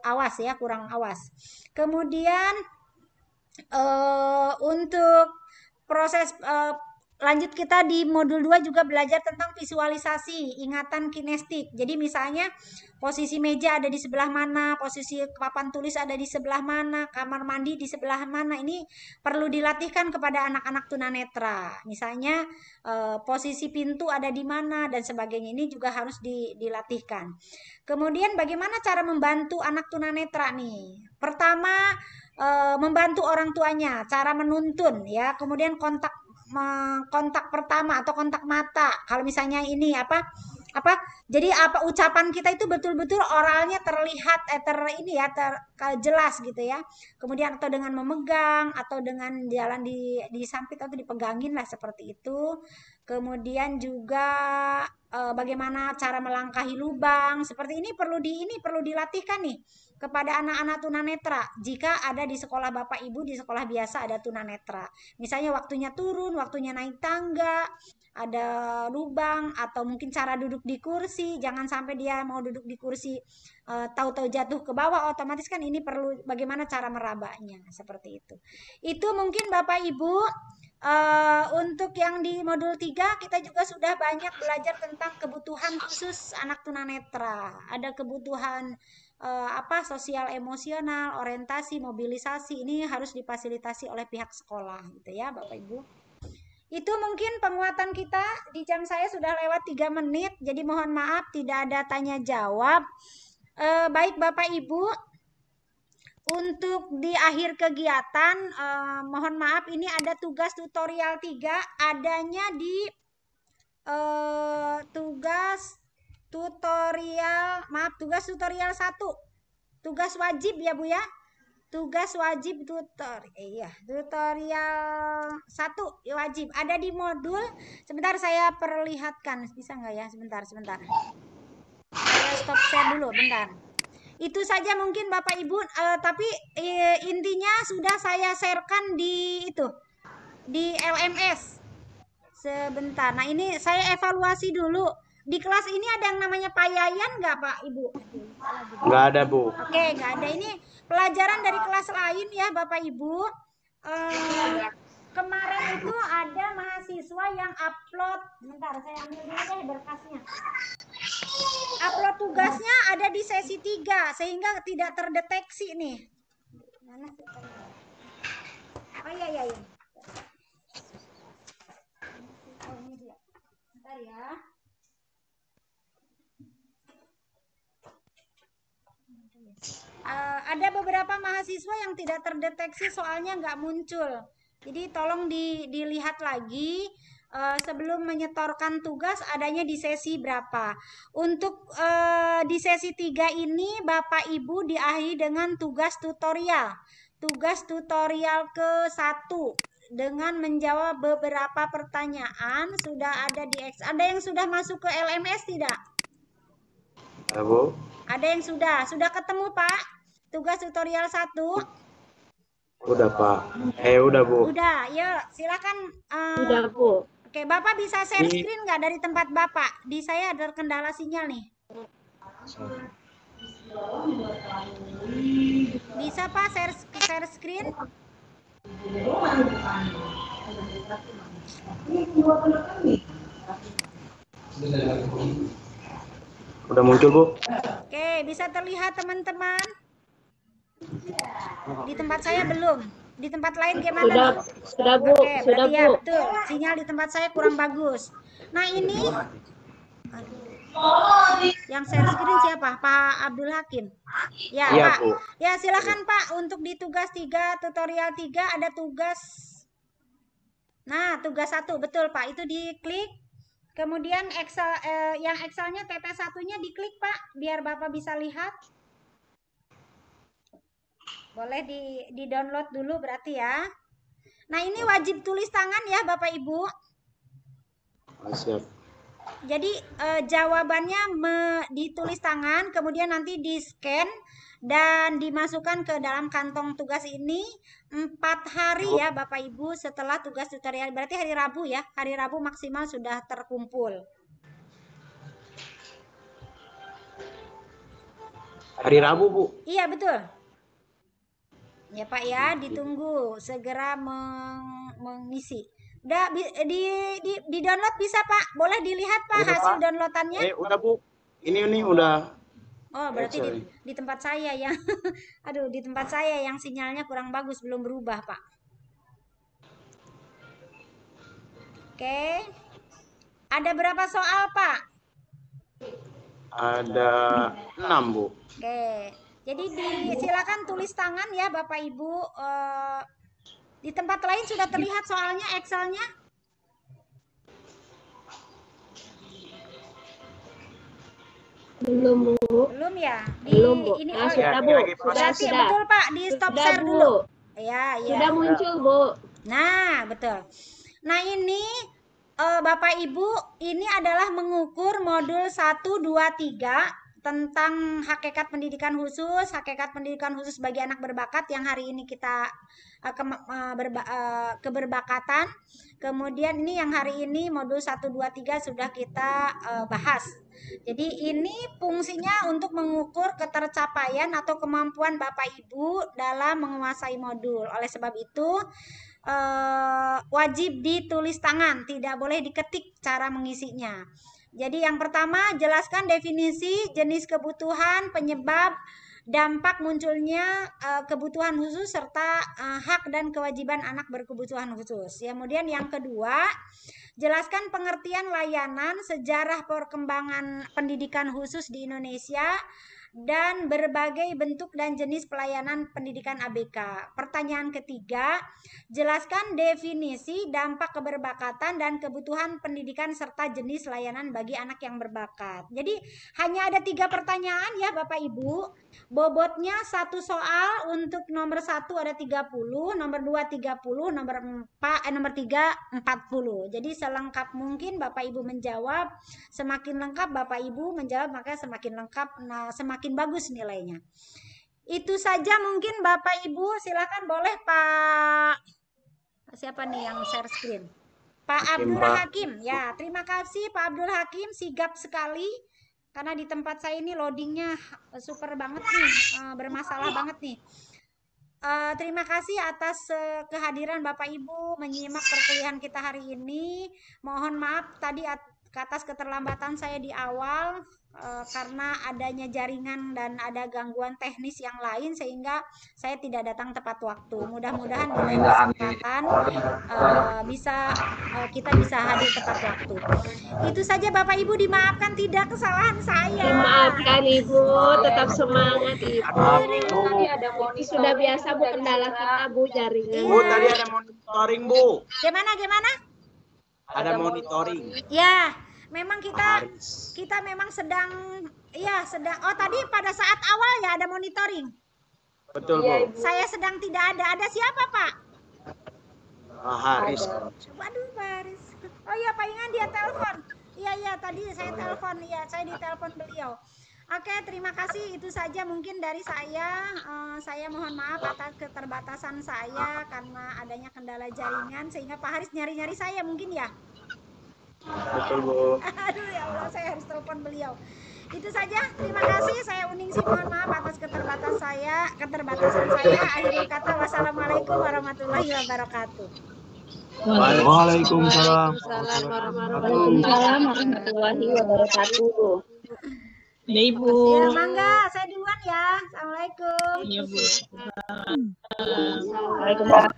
awas ya, kurang awas. Kemudian untuk proses lanjut, kita di modul 2 juga belajar tentang visualisasi, ingatan kinestik. Jadi misalnya posisi meja ada di sebelah mana, posisi papan tulis ada di sebelah mana, kamar mandi di sebelah mana. Ini perlu dilatihkan kepada anak-anak tunanetra. Misalnya posisi pintu ada di mana dan sebagainya. Ini juga harus dilatihkan. Kemudian bagaimana cara membantu anak tunanetra nih? Pertama, membantu orang tuanya, cara menuntun ya. Kemudian kontak pertama atau kontak mata. Kalau misalnya ini jadi ucapan kita itu betul-betul oralnya terlihat jelas gitu ya. Kemudian atau dengan memegang atau dengan jalan di samping atau dipegangin lah seperti itu. Kemudian juga bagaimana cara melangkahi lubang seperti ini perlu dilatihkan nih. kepada anak-anak tunanetra jika ada di sekolah Bapak Ibu, di sekolah biasa ada tunanetra. Misalnya waktunya turun, waktunya naik tangga, ada lubang, atau mungkin cara duduk di kursi. Jangan sampai dia mau duduk di kursi tahu-tahu jatuh ke bawah, otomatis kan ini perlu bagaimana cara merabanya, seperti itu. Itu mungkin Bapak Ibu. Untuk yang di modul 3 kita juga sudah banyak belajar tentang kebutuhan khusus anak tunanetra. Ada kebutuhan sosial emosional, orientasi, mobilisasi, ini harus difasilitasi oleh pihak sekolah gitu ya Bapak Ibu. Itu mungkin penguatan kita. Di jam saya sudah lewat 3 menit, jadi mohon maaf tidak ada tanya jawab. Baik Bapak Ibu, untuk di akhir kegiatan mohon maaf ini ada tugas tutorial 3 adanya di tugas tutorial 1, tugas wajib ya Bu ya, tugas wajib tutorial 1 wajib ada di modul. Sebentar saya perlihatkan, bisa nggak ya, sebentar saya stop share dulu bentar. Itu saja mungkin Bapak Ibu, tapi intinya sudah saya sharekan di LMS. Sebentar. Nah, ini saya evaluasi dulu. Di kelas ini ada yang namanya Pak Yayan nggak Pak Ibu? Nggak ada Bu. Oke, nggak ada. Ini pelajaran dari kelas lain ya Bapak Ibu. Kemarin itu ada mahasiswa yang upload. Bentar, saya ambil dulu deh berkasnya. Upload tugasnya ada di sesi 3 sehingga tidak terdeteksi nih. Mana sih? Oh iya. Oh ini dia. Bentar ya. Ada beberapa mahasiswa yang tidak terdeteksi soalnya nggak muncul. Jadi tolong dilihat lagi. Sebelum menyetorkan tugas adanya di sesi berapa. Untuk di sesi 3 ini Bapak Ibu diakhiri dengan tugas tutorial. Tugas tutorial ke-1 dengan menjawab beberapa pertanyaan sudah ada di ada yang sudah masuk ke LMS tidak? Ya, Bu. Ada yang sudah ketemu Pak? Tugas tutorial 1? Udah Pak. Udah Bu. Udah, yuk silakan. Udah Bu. Oke, Bapak bisa share screen nggak dari tempat Bapak? Di saya ada kendala sinyal nih. Bisa Pak share screen? Udah muncul Bu. Oke, bisa terlihat teman-teman? Di tempat saya belum. Di tempat lain gimana? Sudah Bu, Oke, sudah berarti Bu. ya betul. Sinyal di tempat saya kurang bagus. Nah ini, yang share screen siapa? Pak Abdul Hakim. Ya Iya, Pak. Bu. Ya silakan Pak. Untuk di tugas 3 tutorial 3 ada tugas. Nah tugas 1 betul Pak. Itu diklik. Kemudian Excel, yang Excelnya TT1-nya diklik Pak. Biar Bapak bisa lihat. Boleh di download dulu berarti ya. Nah ini wajib tulis tangan ya Bapak Ibu. Siap. Jadi jawabannya ditulis tangan, kemudian nanti di scan dan dimasukkan ke dalam kantong tugas ini 4 hari ya Bapak Ibu setelah tugas tutorial. Berarti hari Rabu ya. Hari Rabu maksimal sudah terkumpul. Hari Rabu Bu. Iya betul. Ya Pak ya, ditunggu segera mengisi. Udah di download bisa Pak? Boleh dilihat Pak Udah, hasil Pak. downloadannya? Udah Bu. Ini udah. Oh berarti di tempat saya yang, aduh di tempat saya yang sinyalnya kurang bagus, belum berubah Pak. Oke. Ada berapa soal Pak? Ada 6 Bu. Oke. Jadi silakan tulis tangan ya Bapak Ibu. Di tempat lain sudah terlihat soalnya Excelnya? Belum Bu. Belum ya? Belum Bu. Ini Sudah Bu. Berarti Sudah. betul Pak, di stop Sudah, share Bu. dulu. Ya. Sudah muncul Bu. Nah, betul. Nah, ini Bapak Ibu, ini adalah mengukur modul 1, 2, 3 tentang hakikat pendidikan khusus bagi anak berbakat yang hari ini kita keberbakatan. Kemudian ini yang hari ini modul 1, 2, 3 sudah kita bahas. Jadi ini fungsinya untuk mengukur ketercapaian atau kemampuan Bapak Ibu dalam menguasai modul. Oleh sebab itu wajib ditulis tangan, tidak boleh diketik cara mengisinya. Jadi yang pertama, jelaskan definisi, jenis kebutuhan, penyebab, dampak munculnya kebutuhan khusus, serta hak dan kewajiban anak berkebutuhan khusus. Kemudian yang kedua, jelaskan pengertian layanan, sejarah perkembangan pendidikan khusus di Indonesia, dan berbagai bentuk dan jenis pelayanan pendidikan ABK. Pertanyaan ketiga, jelaskan definisi, dampak keberbakatan, dan kebutuhan pendidikan serta jenis layanan bagi anak yang berbakat. Jadi hanya ada 3 pertanyaan ya Bapak Ibu. Bobotnya 1 soal, untuk nomor 1 ada 30, nomor 2 30, nomor 3 40. Jadi selengkap mungkin Bapak Ibu menjawab, semakin lengkap Bapak Ibu menjawab maka semakin lengkap, semakin bagus nilainya. Itu saja mungkin Bapak Ibu, silakan boleh Pak, siapa nih yang share screen? Pak Abdul Hakim. Ya, terima kasih Pak Abdul Hakim, sigap sekali. Karena di tempat saya ini loadingnya super banget nih, bermasalah banget nih. Terima kasih atas kehadiran Bapak Ibu menyimak perkuliahan kita hari ini. Mohon maaf tadi atas keterlambatan saya di awal karena adanya jaringan dan ada gangguan teknis yang lain sehingga saya tidak datang tepat waktu. Mudah-mudahan di lain kesempatan kita bisa hadir tepat waktu. Itu saja Bapak Ibu, dimaafkan tidak kesalahan saya. Dimaafkan Ibu, tetap semangat Ibu. Tadi ada Sudah biasa Bu kendala kita Bu, jaringan. Bu, tadi ada monitoring Bu. Gimana? Ada monitoring. Ya, memang kita memang sedang. Oh tadi pada saat awal ya ada monitoring. Betul Bu. Saya sedang tidak ada. Ada siapa Pak? Haris. Waduh Pak Haris. Oh iya Pak Ingan dia telepon. Iya tadi saya telepon. Iya saya ditelepon beliau. Oke, terima kasih. Itu saja mungkin dari saya. Saya mohon maaf atas keterbatasan saya karena adanya kendala jaringan sehingga Pak Haris nyari-nyari saya mungkin ya. Betul Bu. Aduh ya Allah, saya harus telepon beliau. Itu saja. Terima kasih. Saya Uningsi mohon maaf atas keterbatasan saya. Akhirul kata wassalamualaikum warahmatullahi wabarakatuh. Waalaikumsalam. Waalaikumsalam warahmatullahi wabarakatuh. Ya Ibu. Ya mangga, saya duluan ya. Assalamualaikum. Iya Bu. Waalaikumsalam.